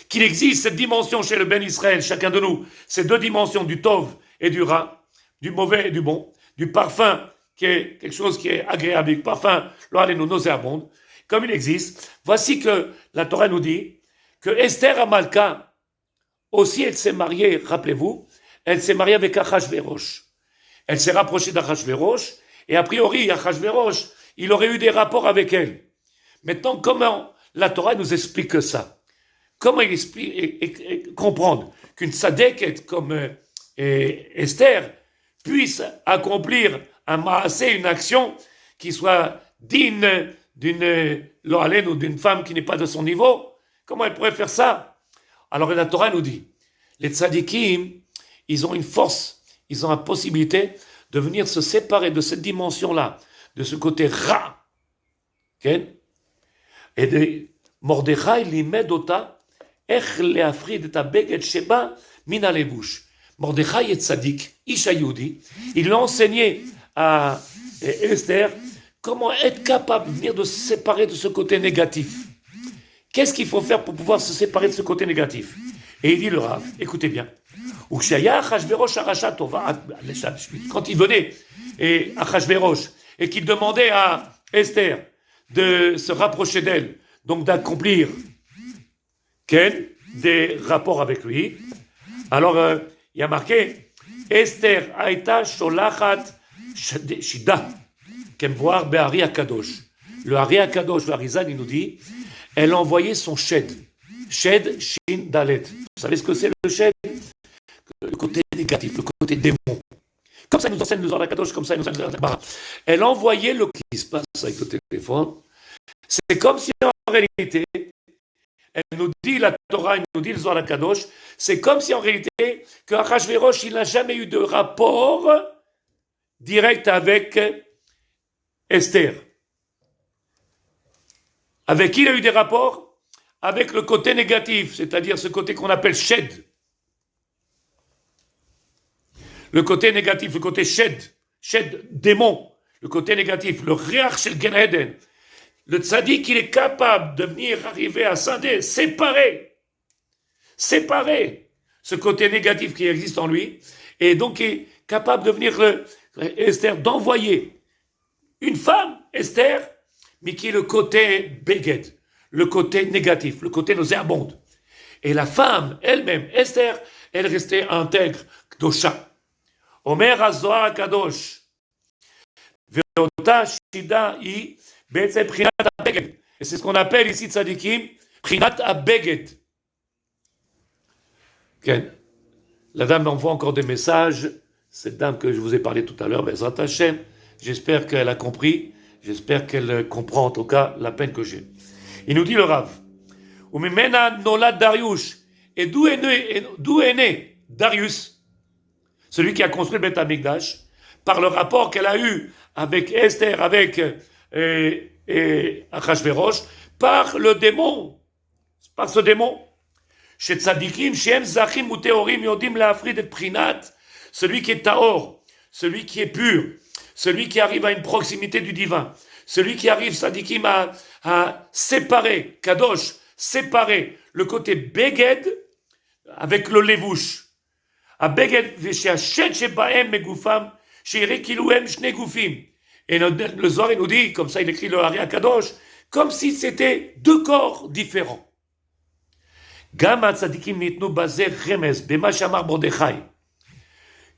qu'il existe cette dimension chez le Ben Israël, chacun de nous, ces deux dimensions du Tov et du Ra, du mauvais et du bon, du parfum qui est quelque chose qui est agréable, du parfum, l'oiseau nauséabonde. comme il existe. Voici que la Torah nous dit que Esther Amalka, aussi elle s'est mariée, rappelez-vous, elle s'est mariée avec Achashverosh. Elle s'est rapprochée d'Achashverosh, et a priori, Achashverosh, il aurait eu des rapports avec elle. Maintenant, comment la Torah nous explique ça? Comment il explique comprendre qu'une tzadeket comme Esther puisse accomplir un maasé, une action qui soit digne d'une lohalène ou d'une femme qui n'est pas de son niveau? Comment elle pourrait faire ça? Alors la Torah nous dit, les tzadikim, ils ont une force, ils ont la possibilité de venir se séparer de cette dimension-là, de ce côté ra. Okay? Et de Mordechai limed ota ech leafrid et abeged sheba min alevush. Mordechai est tzadik, Isha Yehudi, il a enseigné à Esther comment être capable de venir de se séparer de ce côté négatif. Qu'est-ce qu'il faut faire pour pouvoir se séparer de ce côté négatif? Et il dit le Rav, écoutez bien, quand il venait et Achashverosh et qu'il demandait à Esther de se rapprocher d'elle, donc d'accomplir des rapports avec lui, alors il y a marqué Esther Aïta Sholachat Shida Kemvoir Be'ari Akadosh. Le Ari Akadosh, le Arizal, il nous dit, elle a envoyé son shed. Shed Shin Dalet. Vous savez ce que c'est le shed? Le côté négatif, le côté démon. Comme ça, il nous enseigne le Zohar Akadosh, comme ça, il nous enseigne le Zohar. Elle a envoyé le qui se passe avec le téléphone. C'est comme si en réalité, elle nous dit, la Torah, elle nous dit le Zohar Akadosh, c'est comme si en réalité, que Achashverosh, il n'a jamais eu de rapport direct avec Esther. Avec qui il a eu des rapports? Avec le côté négatif, c'est-à-dire ce côté qu'on appelle shed. Le côté négatif, le côté shed, démon, le côté négatif, le riach shel Gan Eden. Le tzaddik, il est capable de venir arriver à scinder, séparer ce côté négatif qui existe en lui, et donc il est capable de venir, Esther, d'envoyer une femme, Esther, mais qui est le côté beged, le côté négatif, le côté nauséabonde. Et la femme elle-même, Esther, elle restait intègre, kdosha. Omer HaZohar HaKadosh, ve'ota shida hi be'etzem prinat habeged. Et c'est ce qu'on appelle ici tzadikim, prinat habeged. Okay. La dame m'envoie encore des messages, cette dame que je vous ai parlé tout à l'heure, Bezrat Hashem, j'espère qu'elle a compris, j'espère qu'elle comprend en tout cas la peine que j'ai. Il nous dit le Rav, Umimena nolad Darius, et d'où est né Darius, celui qui a construit le Beth Amikdash, par le rapport qu'elle a eu avec Esther, avec Achashverosh, par le démon, par ce démon. Chez Tzadikim, Shem Zachim ou Théorim, Yodim La'afrid et Prinat, celui qui est Taor, celui qui est pur, celui qui arrive à une proximité du divin, celui qui arrive, Tzadikim, à séparer, Kadosh, séparer le côté Beged avec le Levouche. À Beged, Vesheachet Shebaem Megufam, Sheirikilouem Shnegufim. Et le Zohar, il nous dit, comme ça il écrit le Ari Kadosh, comme si c'était deux corps différents. Gama tzadikim nitnu bazer remes, bema shamar Mordechai.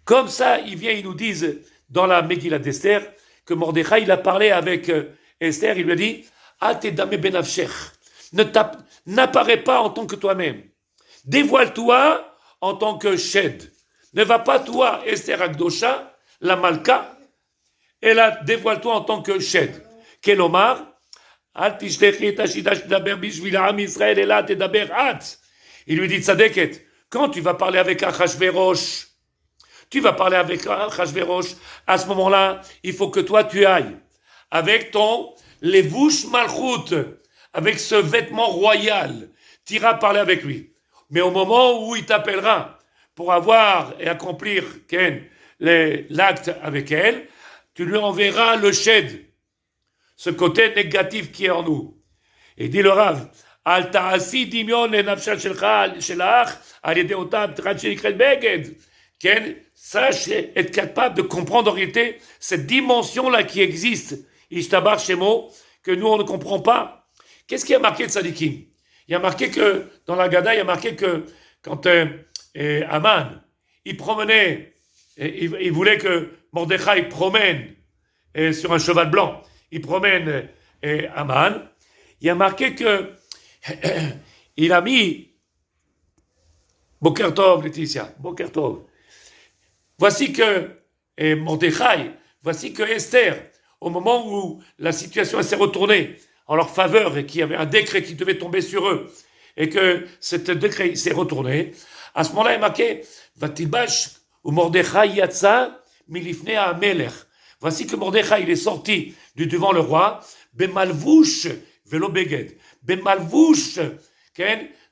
Comme ça, ils nous disent dans la Megillah d'Esther que Mordechai, il a parlé avec Esther, il lui a dit, Ate dame benafshech, n'apparais pas en tant que toi-même. Dévoile-toi en tant que shed. Ne va pas toi, Esther Akdosha, la Malka, et là, dévoile-toi en tant que shed. Quel Omar, Al tishlechi et ashidash daber bishvil ha'am Israël et là tedaber at. Il lui dit, Tzadeket, quand tu vas parler avec Achashverosh, à ce moment-là, il faut que toi tu ailles avec ton levouche malchut, avec ce vêtement royal, tu iras parler avec lui. Mais au moment où il t'appellera pour avoir et accomplir l'acte avec elle, tu lui enverras le shed, ce côté négatif qui est en nous. Et dit le Rav, Al ta'asi dimion le nafshal shelach, al yedei otam trat shenikret beged. Sache être capable de comprendre en réalité cette dimension-là qui existe, Ishtabar Shemo, que nous, on ne comprend pas. Qu'est-ce qui a marqué de Tzadikim? Il y a marqué que, dans la Gada, il y a marqué que quand Aman, il promenait, il voulait que Mordechai promène sur un cheval blanc, il promène Aman, il y a marqué que il a mis Boker Tov, Laetitia, Boker Tov. Voici que Mordechai, voici que Esther, au moment où la situation s'est retournée en leur faveur et qu'il y avait un décret qui devait tomber sur eux, et que ce décret s'est retourné, à ce moment-là, il est marqué Vatibash ou Mordechai Yatsa milifne Amelech. Voici que Mordechai, il est sorti du devant le roi, Bemalvouche velo beged, Bemalvouche,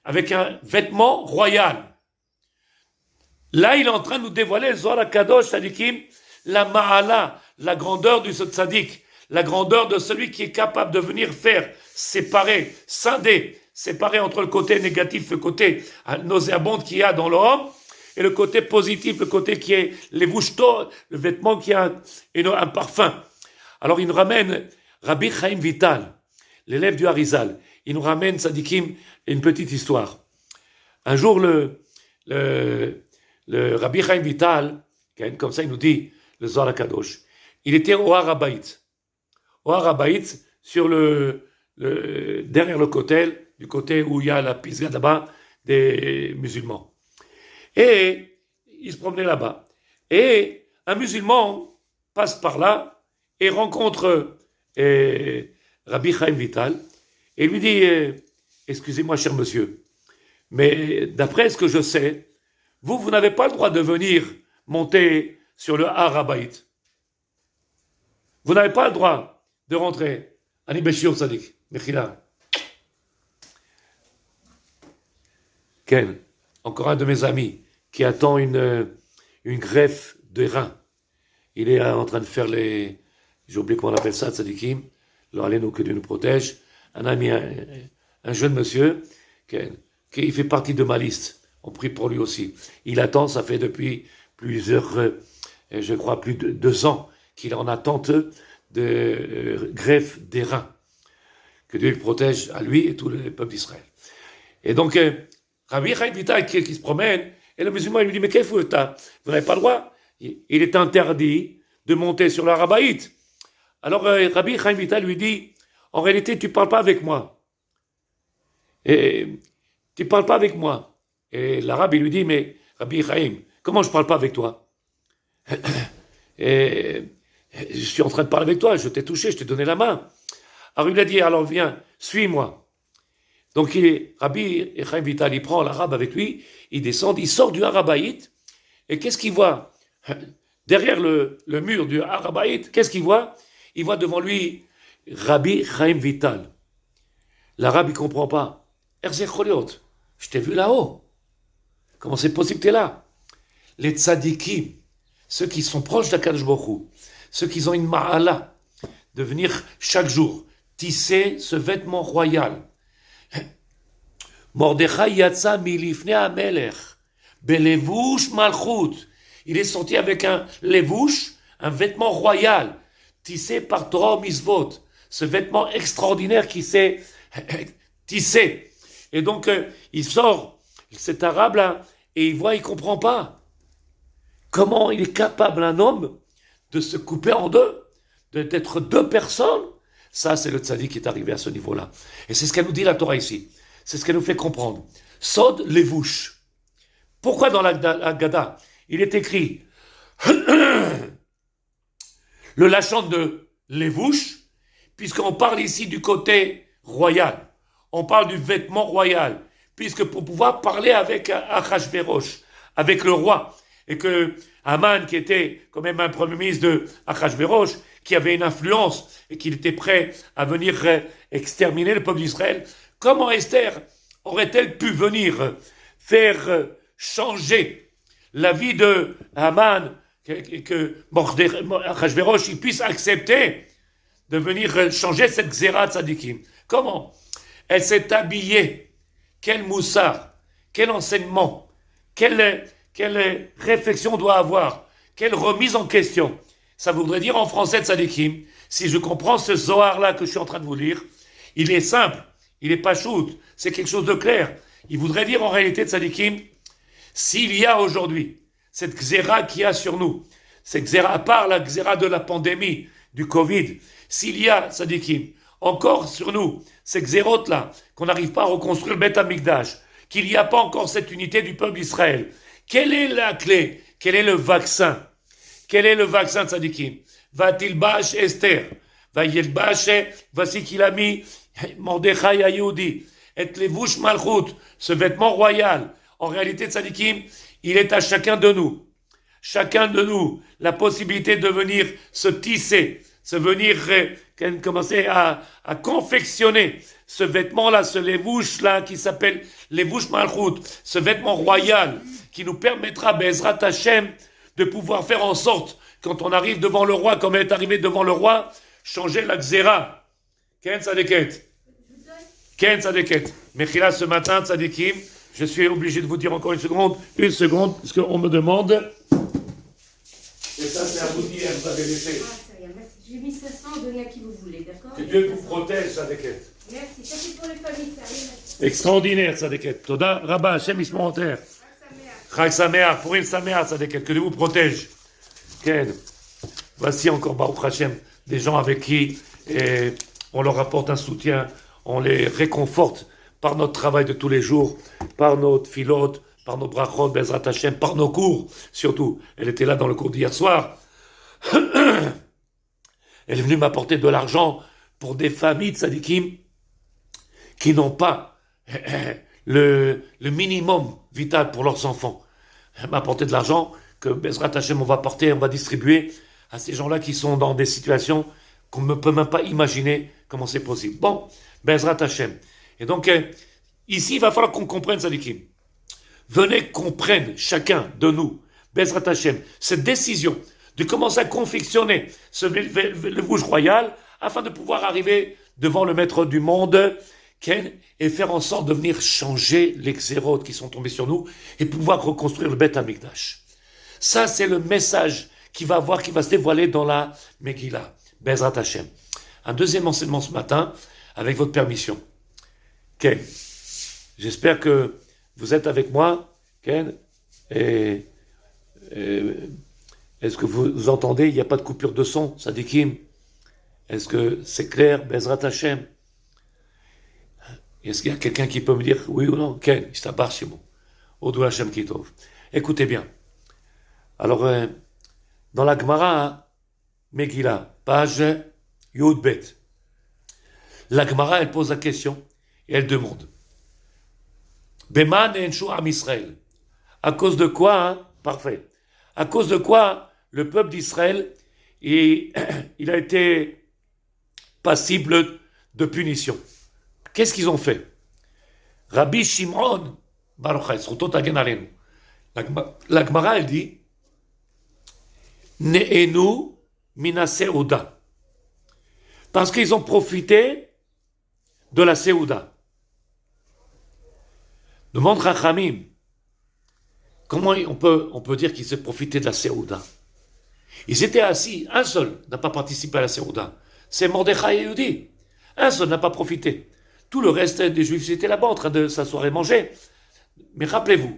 avec un vêtement royal. Là, il est en train de nous dévoiler le Zohar HaKadosh, Tzadikim, la ma'ala, la grandeur du tzaddik, la grandeur de celui qui est capable de venir faire séparer, scinder, séparer entre le côté négatif, le côté nauséabond qu'il y a dans l'homme, et le côté positif, le côté qui est les vushto, le vêtement qui a un parfum. Alors il nous ramène Rabbi Chaim Vital, l'élève du Harizal, il nous ramène, Tzadikim, une petite histoire. Un jour, le Rabbi Chaim Vital, comme ça il nous dit, le Zohar HaKadosh, il était au Har HaBayit. Au Har HaBayit, sur derrière le kotel, du côté où il y a la pisgah là-bas des musulmans. Et il se promenait là-bas. Et un musulman passe par là et rencontre Rabbi Chaim Vital et lui dit excusez-moi cher monsieur, mais d'après ce que je sais, vous n'avez pas le droit de venir monter sur le Har HaBayit. Vous n'avez pas le droit de rentrer. Ani Beshio Tzadik, Mechila. Ken, encore un de mes amis qui attend une greffe de rein. Il est en train de faire j'ai oublié comment on appelle ça, Tzadikim. Alors allez-nous, que Dieu nous protège. Un ami, un jeune monsieur, qui fait partie de ma liste. On prie pour lui aussi. Il attend, ça fait depuis plusieurs, je crois, plus de 2 ans qu'il est en attente de greffe des reins. Que Dieu le protège à lui et tout le peuple d'Israël. Et donc, Rabbi Chaim Vital qui se promène, et le musulman il lui dit, mais qu'est-ce que vous n'avez pas le droit? Il est interdit de monter sur le Har HaBayit. Alors Rabbi Chaim Vital lui dit, en réalité, tu ne parles pas avec moi. Et tu ne parles pas avec moi. Et l'arabe, il lui dit, mais Rabbi Chaim, comment je ne parle pas avec toi? Et je suis en train de parler avec toi, je t'ai touché, je t'ai donné la main. Alors il a dit, alors viens, suis-moi. Donc Rabbi Chaim Vital, il prend l'arabe avec lui, il descend, il sort du Har HaBayit, et qu'est-ce qu'il voit? Derrière le mur du Har HaBayit, qu'est-ce qu'il voit? Il voit devant lui Rabbi Chaim Vital. L'arabe, il ne comprend pas. Erzeh Choliot, je t'ai vu là-haut. Comment c'est possible que tu es là? Les tzadikim, ceux qui sont proches d'Akadosh Baruch Hu, ceux qui ont une ma'ala, de venir chaque jour tisser ce vêtement royal. Mordechai yatsa milifne Amelech, belevouche malchut. Il est sorti avec un levouche, un vêtement royal, tissé par Torah Mitzvot. Ce vêtement extraordinaire qui s'est tissé. Et donc, il sort, cet arabe-là, et il voit, il ne comprend pas. Comment il est capable, un homme, de se couper en deux, d'être 2 personnes? Ça, c'est le tzaddik qui est arrivé à ce niveau-là. Et c'est ce qu'elle nous dit la Torah ici. C'est ce qu'elle nous fait comprendre. Sod levouche. Pourquoi dans la Gada, il est écrit le lachon de levouche, puisqu'on parle ici du côté royal. On parle du vêtement royal, puisque pour pouvoir parler avec Achashverosh, avec le roi, et que Haman, qui était quand même un premier ministre de Achashverosh, qui avait une influence et qui était prêt à venir exterminer le peuple d'Israël, comment Esther aurait-elle pu venir faire changer la vie de Haman, que Achashverosh puisse accepter de venir changer cette Xérat Tzadikim? Comment? Elle s'est habillée. Quel moussard, quel enseignement, quelle réflexion doit avoir, quelle remise en question. Ça voudrait dire en français tzadikim, si je comprends ce Zohar-là que je suis en train de vous lire, il est simple, il est pas shoot, c'est quelque chose de clair. Il voudrait dire en réalité tzadikim, s'il y a aujourd'hui cette xéra qu'il y a sur nous, cette xéra, à part la xéra de la pandémie, du Covid, s'il y a, tzadikim, encore sur nous, ces xérotes-là, qu'on n'arrive pas à reconstruire le Beth Amikdash, qu'il n'y a pas encore cette unité du peuple d'Israël, quelle est la clé? Quel est le vaccin? Quel est le vaccin, tzadikim? Va-t-il-bash Esther? Va-yel-bash, voici qu'il a mis Mordechai Ayoudi, et levush malchut, ce vêtement royal. En réalité, tzadikim, il est à chacun de nous, la possibilité de venir se tisser, se venir commencer à confectionner ce vêtement-là, ce levush-là, qui s'appelle levush malchut, ce vêtement royal, qui nous permettra, Bezrat Hashem, de pouvoir faire en sorte, quand on arrive devant le roi, comme elle est arrivée devant le roi, changer la xéra. Ken Tzadeket. Ken Tzadeket. Mechila, ce matin, Tzadikim, je suis obligé de vous dire encore une seconde, parce qu'on me demande. Et ça, c'est à vous dire, vous avez laissé. J'ai mis 500, donnez à qui vous voulez, d'accord? Que Dieu vous protège, Tzadeket. Merci, ça c'est pour les familles, ça. Extraordinaire, Tzadeket. Toda, Rabba, Hashem, Ismo en terre. Chag Sameach, Purim Sameach, Tzadeket, que Dieu vous protège. Ken. Voici encore, Baruch Hashem, des gens avec qui on leur apporte un soutien, on les réconforte par notre travail de tous les jours, par notre filote, par nos brachot, Bezrat Hashem, par nos cours, surtout. Elle était là dans le cours d'hier soir. Elle est venue m'apporter de l'argent pour des familles de tzadikim qui n'ont pas le minimum vital pour leurs enfants. Elle m'a apporté de l'argent que Bezrat Hashem, on va porter, on va distribuer à ces gens-là qui sont dans des situations qu'on ne peut même pas imaginer comment c'est possible. Bon, Bezrat Hashem. Et donc, ici, il va falloir qu'on comprenne, tzadikim. Venez qu'on prenne, chacun de nous, Bezrat Hashem, cette décision de commencer à confectionner ce levush royal afin de pouvoir arriver devant le maître du monde, Ken, et faire en sorte de venir changer les xérotes qui sont tombés sur nous et pouvoir reconstruire le Beth Amikdash. Ça, c'est le message qui va se dévoiler dans la Megillah, Bezrat Hashem. Un deuxième enseignement ce matin, avec votre permission. Ken, j'espère que vous êtes avec moi, Ken, et est-ce que vous entendez, il n'y a pas de coupure de son, Sadikim? Est-ce que c'est clair, Bezrat Hashem? Est-ce qu'il y a quelqu'un qui peut me dire oui ou non? Ken, Ishtabar Shimo, Odou Hashem Kitov. Écoutez bien. Alors, dans la Gemara, Megillah, page Yud Bet, la Gemara, elle pose la question et elle demande Beman enshu am Israël. À cause de quoi, hein? Parfait. À cause de quoi le peuple d'Israël, il a été passible de punition? Qu'est-ce qu'ils ont fait? Rabbi Shimon Baruch Zchuto Tagen Aleinu. La Gemara, elle dit Ne'enu mina Seuda. Parce qu'ils ont profité de la Seuda. Demande Rachamim. Comment on peut dire qu'ils ont profité de la Seuda? Ils étaient assis, un seul n'a pas participé à la Seuda. C'est Mordechai Yehudi. Un seul n'a pas profité. Tout le reste des Juifs étaient là-bas en train de s'asseoir et manger. Mais rappelez-vous,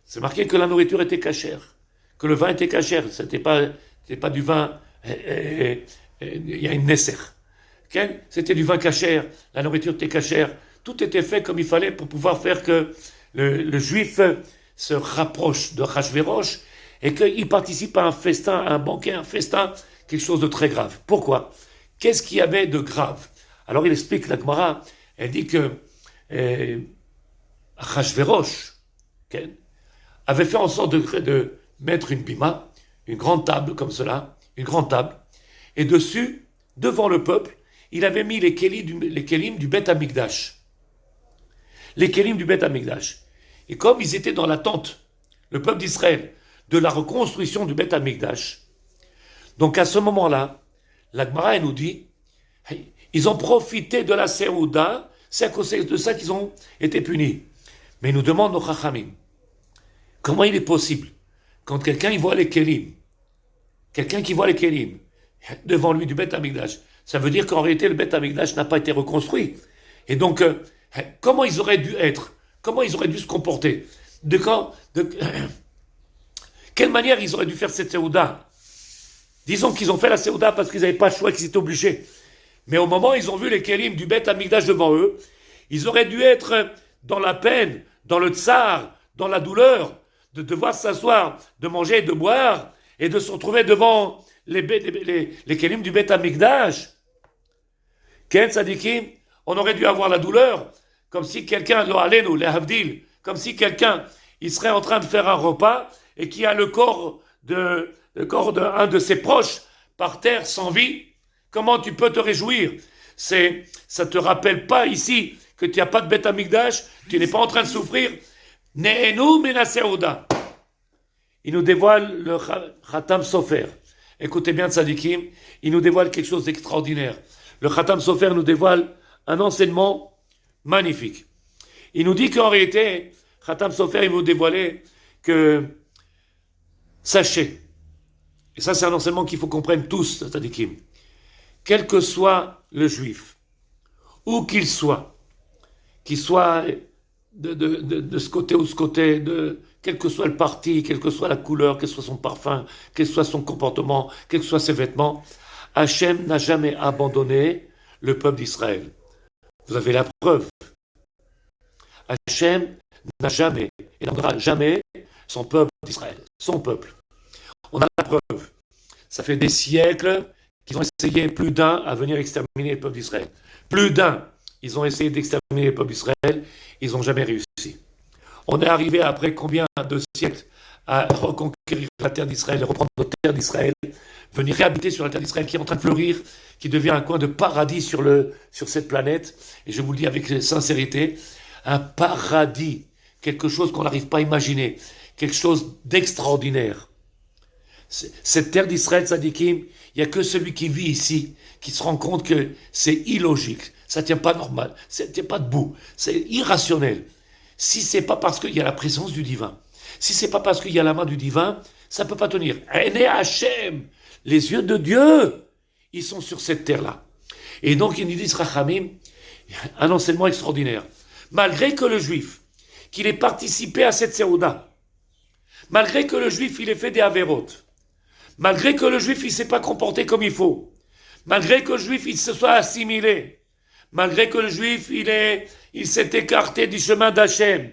c'est marqué que la nourriture était cachère, que le vin était cachère. C'était pas du vin, il y a une nesser. Okay? C'était du vin cachère, la nourriture était cachère. Tout était fait comme il fallait pour pouvoir faire que le Juif se rapproche de Hachvérosh et qu'il participe à un festin, à un banquet, un festin, quelque chose de très grave. Pourquoi? Qu'est-ce qu'il y avait de grave? Alors il explique, la Gemara, elle dit que Hachvérosh avait fait en sorte de mettre une bima, une grande table comme cela, une grande table, et dessus, devant le peuple, il avait mis les kelim du Beth Amikdash. Les kelim du Beth Amikdash. Et comme ils étaient dans l'attente, le peuple d'Israël, de la reconstruction du Beth Amikdash, donc à ce moment-là, la Gemara nous dit, ils ont profité de la Seuda, c'est à cause de ça qu'ils ont été punis. Mais ils nous demandent nos Chachamim, comment il est possible, quand quelqu'un il voit les kelim, quelqu'un qui voit les Kélim devant lui du Beth Amikdash, ça veut dire qu'en réalité le Beth Amikdash n'a pas été reconstruit. Et donc, comment ils auraient dû être? Comment ils auraient dû se comporter? Quelle manière ils auraient dû faire cette Séouda? Disons qu'ils ont fait la Séouda parce qu'ils n'avaient pas le choix, qu'ils étaient obligés. Mais au moment où ils ont vu les Kélim du Beth Amikdash devant eux, ils auraient dû être dans la peine, dans le tsar, dans la douleur, de devoir s'asseoir, de manger et de boire, et de se retrouver devant les Kélim du Beth Amikdash. Ken Tzadikim, on aurait dû avoir la douleur, comme si quelqu'un, lo alenu, les havdil, comme si quelqu'un, il serait en train de faire un repas, et qui a le corps d'un de ses proches par terre sans vie. Comment tu peux te réjouir? Ça te rappelle pas ici que tu n'as pas de Beth Amikdash, tu n'es pas en train de souffrir. Ne'enu menaseouda. Il nous dévoile le Khatam Sofer. Écoutez bien, Tzadikim, il nous dévoile quelque chose d'extraordinaire. Le Khatam Sofer nous dévoile un enseignement magnifique. Il nous dit qu'en réalité, Khatam Sofer, il nous dévoiler que, sachez, et ça c'est un enseignement qu'il faut qu'on prenne tous, Tzadikim, quel que soit le juif, où qu'il soit de ce côté ou ce côté, quel que soit le parti, quelle que soit la couleur, quel que soit son parfum, quel que soit son comportement, quels que soient ses vêtements, Hachem n'a jamais abandonné le peuple d'Israël. Vous avez la preuve. Hachem n'a jamais, et n'abandonnera jamais son peuple d'Israël, son peuple. On a la preuve. Ça fait des siècles qu'ils ont essayé plus d'un à venir exterminer le peuple d'Israël. Plus d'un. Ils ont essayé d'exterminer le peuple d'Israël, ils n'ont jamais réussi. On est arrivé après combien de siècles à reconquérir la terre d'Israël, reprendre notre terre d'Israël, venir réhabiter sur la terre d'Israël qui est en train de fleurir, qui devient un coin de paradis sur cette planète. Et je vous le dis avec sincérité, un paradis, quelque chose qu'on n'arrive pas à imaginer, quelque chose d'extraordinaire. Cette terre d'Israël, Tzadikim, il n'y a que celui qui vit ici, qui se rend compte que c'est illogique, ça ne tient pas normal, ça ne tient pas debout, c'est irrationnel. Si ce n'est pas parce qu'il y a la présence du divin, si ce n'est pas parce qu'il y a la main du divin, ça ne peut pas tenir. Ene Hachem, les yeux de Dieu, ils sont sur cette terre-là. Et donc, il nous dit, Rachamim, un enseignement extraordinaire. Malgré que le juif, qu'il ait participé à cette séouda, malgré que le juif, il ait fait des avérotes, malgré que le juif, il ne s'est pas comporté comme il faut, malgré que le juif, il se soit assimilé, malgré que le juif, il s'est écarté du chemin d'Hachem,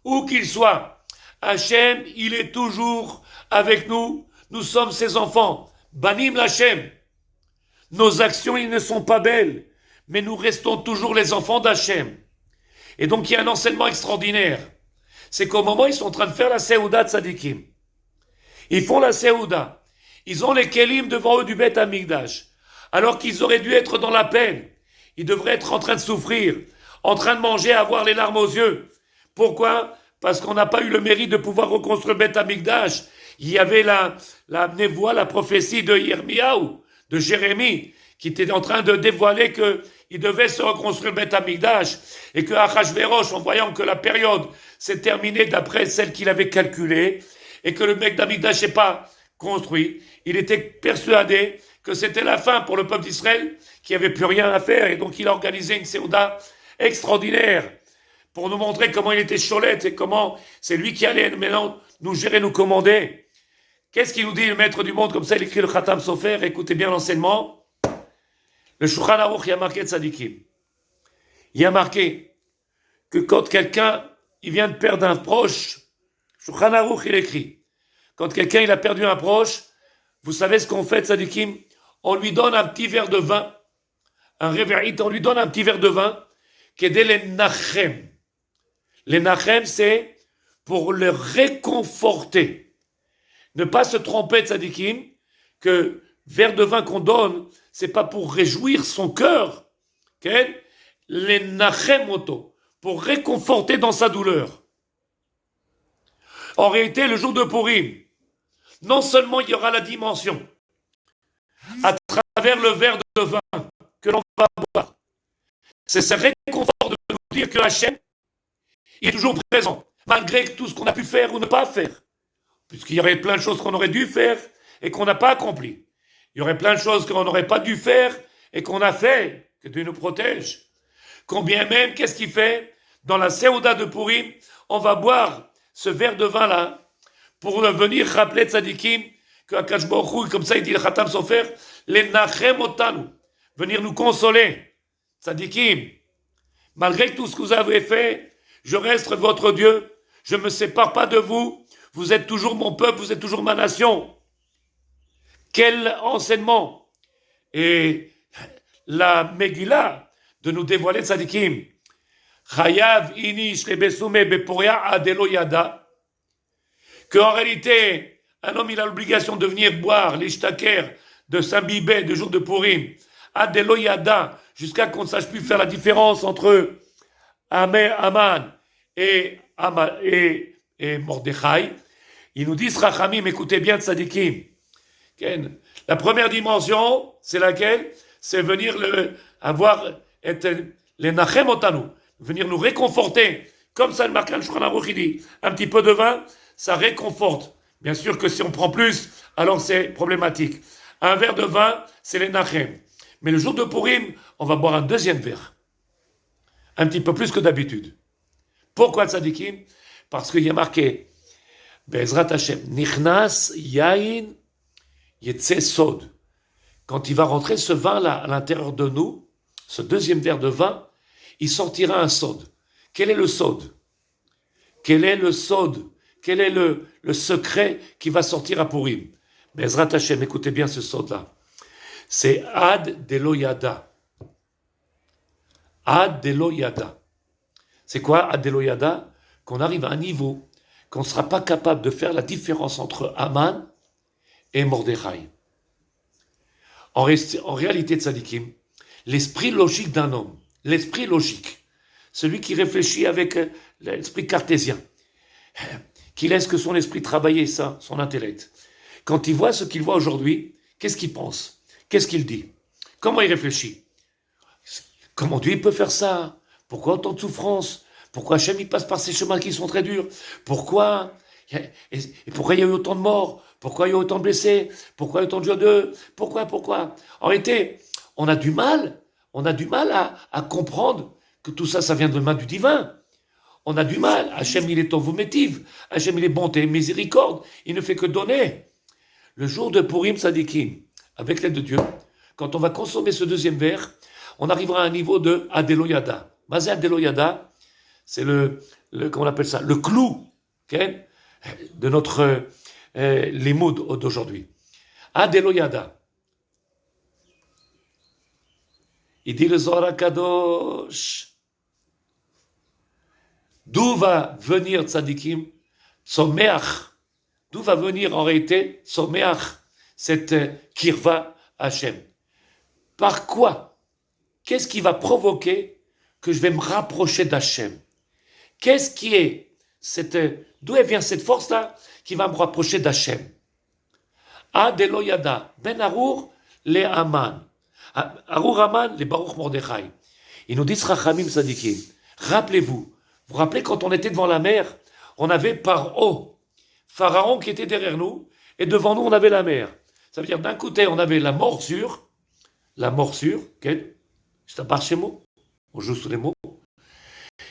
où qu'il soit, Hachem, il est toujours avec nous, nous sommes ses enfants, Banim l'Hachem. Nos actions, ils ne sont pas belles, mais nous restons toujours les enfants d'Hachem. Et donc, il y a un enseignement extraordinaire. C'est qu'au moment où ils sont en train de faire la Séouda Tzadikim, ils font la Séouda, ils ont les Kélim devant eux du Beth Amikdash, alors qu'ils auraient dû être dans la peine. Ils devraient être en train de souffrir, en train de manger, avoir les larmes aux yeux. Pourquoi? Parce qu'on n'a pas eu le mérite de pouvoir reconstruire Beth Amikdash. Il y avait la névoie, la prophétie de Yirmiyahu, de Jérémie, qui était en train de dévoiler qu'il devait se reconstruire Beth Amikdash, et que Achashverosh, en voyant que la période s'est terminée d'après celle qu'il avait calculée, et que le Beth Amikdash n'est pas construit, il était persuadé que c'était la fin pour le peuple d'Israël, qui n'avait plus rien à faire, et donc il a organisé une séouda extraordinaire, pour nous montrer comment il était cholette, et comment c'est lui qui allait maintenant nous gérer, nous commander. Qu'est-ce qu'il nous dit, le maître du monde, comme ça il écrit le Khatam Sofer, écoutez bien l'enseignement. Le Shulchan Aruch, il y a marqué Tzadikim. Il y a marqué que quand quelqu'un, il vient de perdre un proche, Shulchan Aruch, il écrit, quand quelqu'un, il a perdu un proche, vous savez ce qu'on fait, Tzadikim? On lui donne un petit verre de vin, un réverit, on lui donne un petit verre de vin, qui est les nachem. Les nachem, c'est pour le réconforter. Ne pas se tromper, Tzadikim, que verre de vin qu'on donne, c'est pas pour réjouir son cœur, okay? Les nachem auto, pour réconforter dans sa douleur. En réalité, le jour de Purim, non seulement il y aura la dimension, à travers le verre de vin que l'on va boire, c'est ce réconfort de nous dire que Hachem est toujours présent, malgré tout ce qu'on a pu faire ou ne pas faire. Puisqu'il y aurait plein de choses qu'on aurait dû faire, et qu'on n'a pas accompli. Il y aurait plein de choses qu'on n'aurait pas dû faire et qu'on a fait, que Dieu nous protège. Combien même, qu'est-ce qu'il fait? Dans la Séouda de Purim, on va boire ce verre de vin-là pour venir rappeler Tzadikim que Akash Baruch Hu, comme ça il dit le Khatam Sofer, les Nachem Otanu, venir nous consoler. Tzadikim, malgré tout ce que vous avez fait, je reste votre Dieu, je ne me sépare pas de vous, vous êtes toujours mon peuple, vous êtes toujours ma nation. Quel enseignement! Et la Megillah de nous dévoiler Tzadikim, Chayav inish lebesume beporia adelo yada, qu'en réalité, un homme il a l'obligation de venir boire l'ishtaker, de s'imbiber de jour de Purim, adelo yada, jusqu'à qu'on ne sache plus faire la différence entre Aman et Mordechai. Ils nous disent, Rachamim, écoutez bien Tzadikim. La première dimension, c'est laquelle? C'est venir les Nachem Otanu, venir nous réconforter. Comme ça, le Markan Shulchan Aruch, il dit, un petit peu de vin, ça réconforte. Bien sûr que si on prend plus, alors c'est problématique. Un verre de vin, c'est les Nachem. Mais le jour de Purim, on va boire un deuxième verre. Un petit peu plus que d'habitude. Pourquoi Tzadikim? Parce qu'il y a marqué, Be'ezrat Hashem, Nichnas Yain Yetze Sod. Quand il va rentrer ce vin-là à l'intérieur de nous, ce deuxième verre de vin, il sortira un sod. Quel est le sod? Quel est le sod? Quel est le secret qui va sortir à Purim? Be'ezrat Hashem, écoutez bien ce sod-là. C'est Ad Delo Yada. Ad Delo Yada. C'est quoi Ad Delo Yada? Qu'on arrive à un niveau qu'on ne sera pas capable de faire la différence entre Aman et Mordechai. En réalité, Tzadikim, l'esprit logique d'un homme, l'esprit logique, celui qui réfléchit avec l'esprit cartésien, qui laisse que son esprit travailler ça, son intellect, quand il voit ce qu'il voit aujourd'hui, qu'est-ce qu'il pense? Qu'est-ce qu'il dit? Comment il réfléchit? Comment Dieu peut faire ça? Pourquoi autant de souffrance? Pourquoi Hachem il passe par ces chemins qui sont très durs? Pourquoi il y a eu autant de morts? Pourquoi il y a eu autant de blessés? Pourquoi il y a eu autant de joyeux? Pourquoi? En réalité, on a du mal à comprendre que tout ça, ça vient de la main du divin. On a du mal. Hachem, il est vous métive. Hachem, il est bonté, miséricorde. Il ne fait que donner. Le jour de Purim Tzadikim, avec l'aide de Dieu, quand on va consommer ce deuxième verre, on arrivera à un niveau de Adelo Yada. Mazé Adelo Yada, c'est comment on appelle ça? Le clou, okay, de notre limoud d'aujourd'hui. Adelo Yada. Il dit le Zohar Kadosh. D'où va venir Tzadikim? Tzomeach. D'où va venir en réalité Tzomeach, cette kirva Hashem? Par quoi? Qu'est-ce qui va provoquer que je vais me rapprocher d'Hachem? Qu'est-ce qui est d'où vient cette force-là qui va me rapprocher d'Hachem? Adelo Yada, Ben Arour, les Aman. Arour Aman, les Baruch Mordechai. Ils nous disent Rachamim Tzadikim. Rappelez-vous, vous rappelez quand on était devant la mer, on avait Paro, Pharaon qui était derrière nous, et devant nous on avait la mer. Ça veut dire d'un côté on avait la morsure, okay? C'est un par chez mots, on joue sur les mots.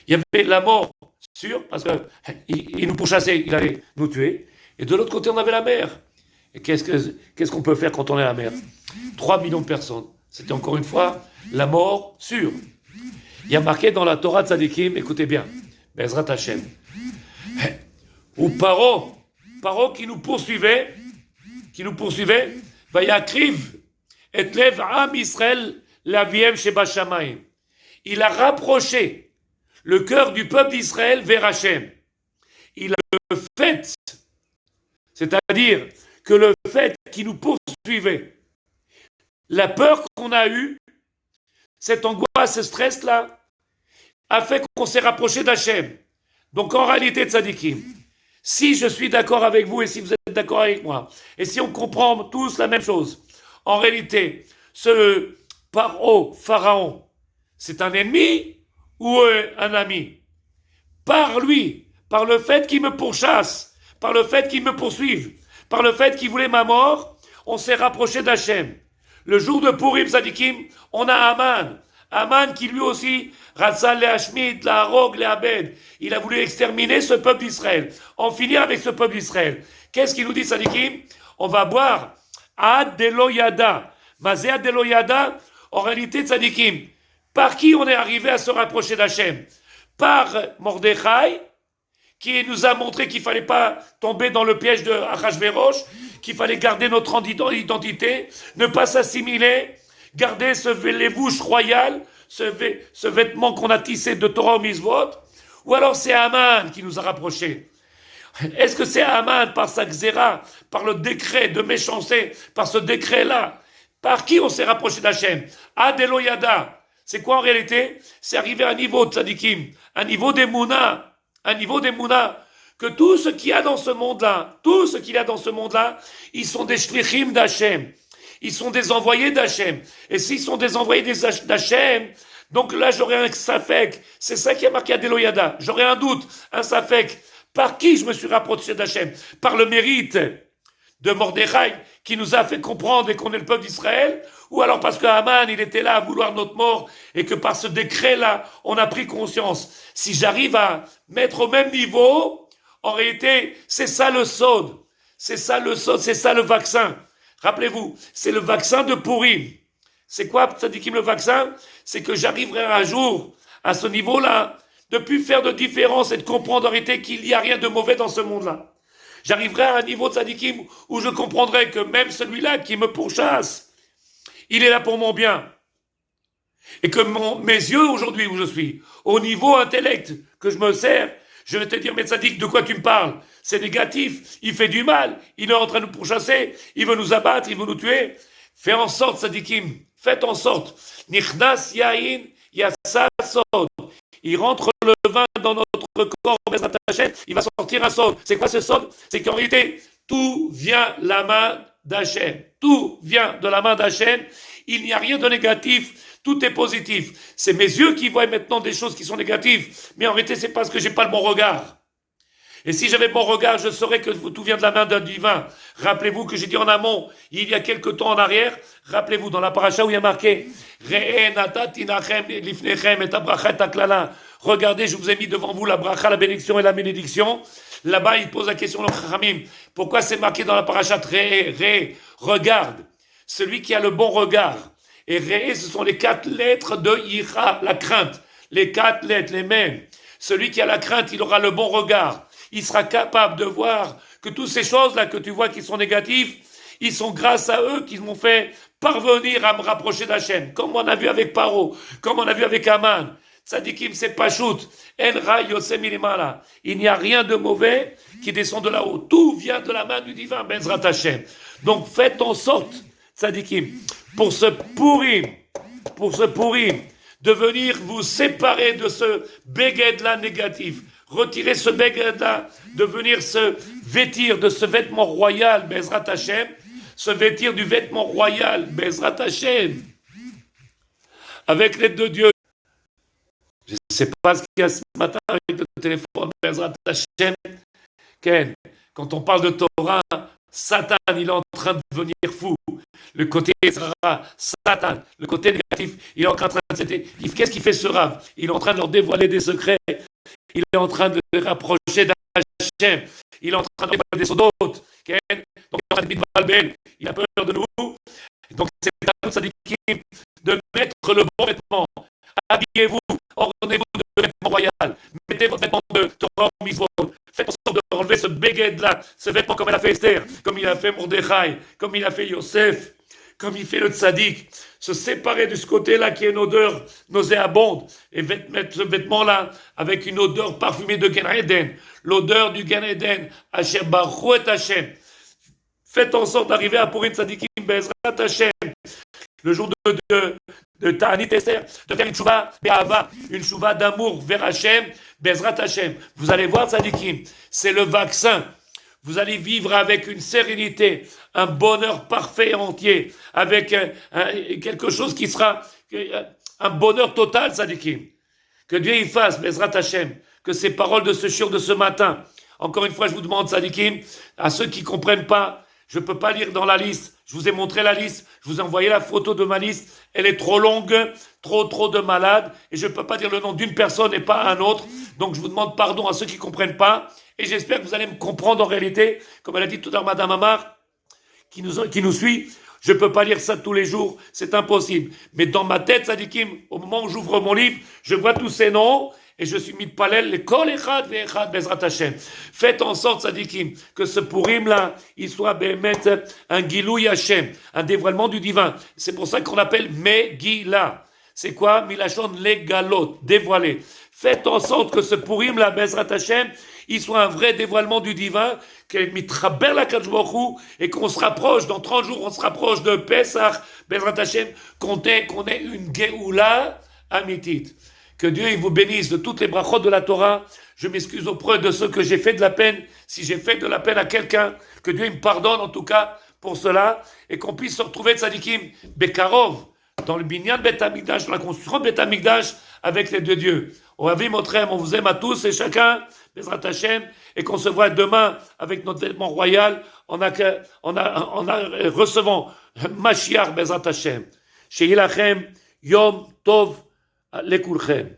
Il y avait la mort sûre, parce qu'il nous pourchassait, il allait nous tuer, et de l'autre côté on avait la mer. Et qu'est-ce qu'on peut faire quand on est à la mer? 3 millions de personnes. C'était encore une fois la mort sûre. Il y a marqué dans la Torah Tzadikim, écoutez bien, Be'ezrat Hashem, ou Paro qui nous poursuivait, Vayakriv et lev am Israël l'aviem sheba shamayim. Il a rapproché le cœur du peuple d'Israël vers Hachem. Il a le fait, c'est-à-dire que le fait qu'il nous poursuivait, la peur qu'on a eue, cette angoisse, ce stress-là, a fait qu'on s'est rapproché d'Hachem. Donc en réalité, Tzadikim, si je suis d'accord avec vous et si vous êtes d'accord avec moi, et si on comprend tous la même chose, en réalité, ce Pharaon, c'est un ennemi ou un ami? Par lui, par le fait qu'il me pourchasse, par le fait qu'il me poursuive, par le fait qu'il voulait ma mort, on s'est rapproché d'Hachem. Le jour de Purim, Tzadikim, on a Aman. Aman qui lui aussi, Ratzal le Hashmid, la Harog, le Abed, il a voulu exterminer ce peuple d'Israël, en finir avec ce peuple d'Israël. Qu'est-ce qu'il nous dit, Tzadikim? On va boire Ad Delo Yada. Mazé Ad Delo Yada, en réalité, Tzadikim, par qui on est arrivé à se rapprocher d'Hachem? Par Mordechai, qui nous a montré qu'il ne fallait pas tomber dans le piège de Achashverosh, qu'il fallait garder notre identité, ne pas s'assimiler, garder les bouches royales, ce vêtement qu'on a tissé de Torah au Mitzvot, ou alors c'est Haman qui nous a rapprochés. Est-ce que c'est Haman par sa xéra, par le décret de méchanceté, par ce décret-là? Par qui on s'est rapproché d'Hachem? Ad Eloyada. C'est quoi en réalité? C'est arriver à un niveau de tzadikim, un niveau d'Emouna, que tout ce qu'il y a dans ce monde-là, ils sont des shlichim d'Hachem. Ils sont des envoyés d'Hachem. Et s'ils sont des envoyés d'Hachem, donc là j'aurais un safek. C'est ça qui a marqué à Deloyada. J'aurais un doute, un safek. Par qui je me suis rapproché d'Hachem? Par le mérite de Mordechai qui nous a fait comprendre et qu'on est le peuple d'Israël, ou alors parce que Haman, il était là à vouloir notre mort et que par ce décret-là, on a pris conscience. Si j'arrive à mettre au même niveau, en réalité, c'est ça le sod. C'est ça le vaccin. Rappelez-vous, c'est le vaccin de Purim. C'est quoi, Tzadikim, le vaccin? C'est que j'arriverai un jour à ce niveau-là de plus faire de différence et de comprendre en réalité qu'il n'y a rien de mauvais dans ce monde-là. J'arriverai à un niveau de tzadikim où je comprendrai que même celui-là qui me pourchasse, il est là pour mon bien. Et que mes yeux aujourd'hui où je suis, au niveau intellect que je me sers, je vais te dire, mais tzadik, de quoi tu me parles? C'est négatif, il fait du mal, il est en train de nous pourchasser, il veut nous abattre, il veut nous tuer. Fais en sorte, tzadikim, faites en sorte. Nichnas yain yasa sod. Il rentre le vin dans notre corps, il va sortir un sod. C'est quoi ce sod? C'est qu'en réalité, tout vient de la main d'Hachem. Tout vient de la main d'Hachem. Il n'y a rien de négatif, tout est positif. C'est mes yeux qui voient maintenant des choses qui sont négatives, mais en réalité, c'est parce que j'ai pas le bon regard. Et si j'avais le bon regard, je saurais que tout vient de la main d'un divin. Rappelez-vous que j'ai dit en amont, il y a quelque temps en arrière, rappelez-vous dans la paracha où il y a marqué regardez, je vous ai mis devant vous la bracha, la bénédiction et la bénédiction. Là-bas, il pose la question au Chachamim. Pourquoi c'est marqué dans la paracha regarde, celui qui a le bon regard. Et ce sont les 4 lettres de Yira, la crainte. Les 4 lettres, les mêmes. Celui qui a la crainte, il aura le bon regard. Il sera capable de voir que toutes ces choses-là que tu vois qui sont négatives, ils sont grâce à eux qui m'ont fait parvenir à me rapprocher d'Hachem. Comme on a vu avec Paro, comme on a vu avec Aman. Tzadikim, c'est pas shoot. El Ra Yosem Ilimala. Il n'y a rien de mauvais qui descend de là-haut. Tout vient de la main du divin, Bezrat Hachem. Donc faites en sorte, Tzadikim, pour ce Purim, de venir vous séparer de ce beged-là négatif. Retirer ce beged-là, de venir se vêtir de ce vêtement royal, Bezrat Hachem, se vêtir du vêtement royal, Bezrat Hachem, avec l'aide de Dieu. Je ne sais pas ce qu'il y a ce matin avec le téléphone, Bezrat Hachem. Ken, quand on parle de Torah, Satan, il est en train de devenir fou. Le côté Satan, le côté négatif, il est en train de s'éteindre. Qu'est-ce qu'il fait ce Rav? Il est en train de leur dévoiler des secrets. Il est en train de les rapprocher d'Hachem. Il est en train de dévoiler des sodotes. Donc il est en train de bitbalbel. Il a peur de nous. Donc c'est à nous, tzadikim, de mettre le bon vêtement. Habillez-vous, ornez-vous de vêtements royal. Mettez votre vêtement de Torah Mitzvot. Faites en sorte de enlever ce beged-là, ce vêtement comme elle a fait Esther, comme il a fait Mordechai, comme il a fait Yosef, comme il fait le tzaddik. Se séparer de ce côté-là qui est une odeur nauséabonde et mettre ce vêtement-là avec une odeur parfumée de Gan Eden, l'odeur du Gan Eden, Hashem Baruch Hashem. Faites en sorte d'arriver à Purim Tzadikim Bezrat Hashem, le jour de Ta'anit Esther, de faire une chouva be'ava, une chouva d'amour vers Hashem, Bezrat Hashem. Vous allez voir Tzadikim, c'est le vaccin. Vous allez vivre avec une sérénité, un bonheur parfait et entier, avec quelque chose qui sera un bonheur total, Tzadikim. Que Dieu y fasse, Bezrat Hashem, que ces paroles de ce shiur de ce matin, encore une fois, je vous demande, Tzadikim, à ceux qui ne comprennent pas, je ne peux pas lire dans la liste, Je vous ai montré la liste, je vous ai envoyé la photo de ma liste. Elle est trop longue, trop de malades. Et je ne peux pas dire le nom d'une personne et pas un autre. Donc je vous demande pardon à ceux qui ne comprennent pas. Et j'espère que vous allez me comprendre en réalité. Comme elle a dit tout à l'heure Madame Amar, qui nous suit. Je ne peux pas lire ça tous les jours, c'est impossible. Mais dans ma tête, Sadikim, au moment où j'ouvre mon livre, je vois tous ces noms et je suis mis de palel, les kol echad ve'echad bezrat Hashem. Faites en sorte, Sadikim, que ce Purim-là, il soit bémet un Gilou Hashem, un dévoilement du divin. C'est pour ça qu'on l'appelle Megillah. C'est quoi? Milachon legalot, dévoilé. Faites en sorte que ce Purim-là, bezrat Hashem, il soit un vrai dévoilement du divin, qu'il mitraber la Kadosh Baruch Hu, et qu'on se rapproche, dans 30 jours, on se rapproche de Pesach, Bezrat Hashem, qu'on ait une Geoula amitit. Que Dieu il vous bénisse de toutes les brachot de la Torah. Je m'excuse auprès de ceux que j'ai fait de la peine, si j'ai fait de la peine à quelqu'un, que Dieu il me pardonne en tout cas pour cela, et qu'on puisse se retrouver tzadikim Bekarov, dans le binyan Bet Hamikdash, dans la construction Bet Hamikdash, avec les deux dieux. Ohavim Otrem, on vous aime à tous et chacun, Bezrat Hashem, et qu'on se voit demain avec notre vêtement royal, recevant Mashiach Bezrat Hashem. Shehi lachem Yom Tov Lekulchem.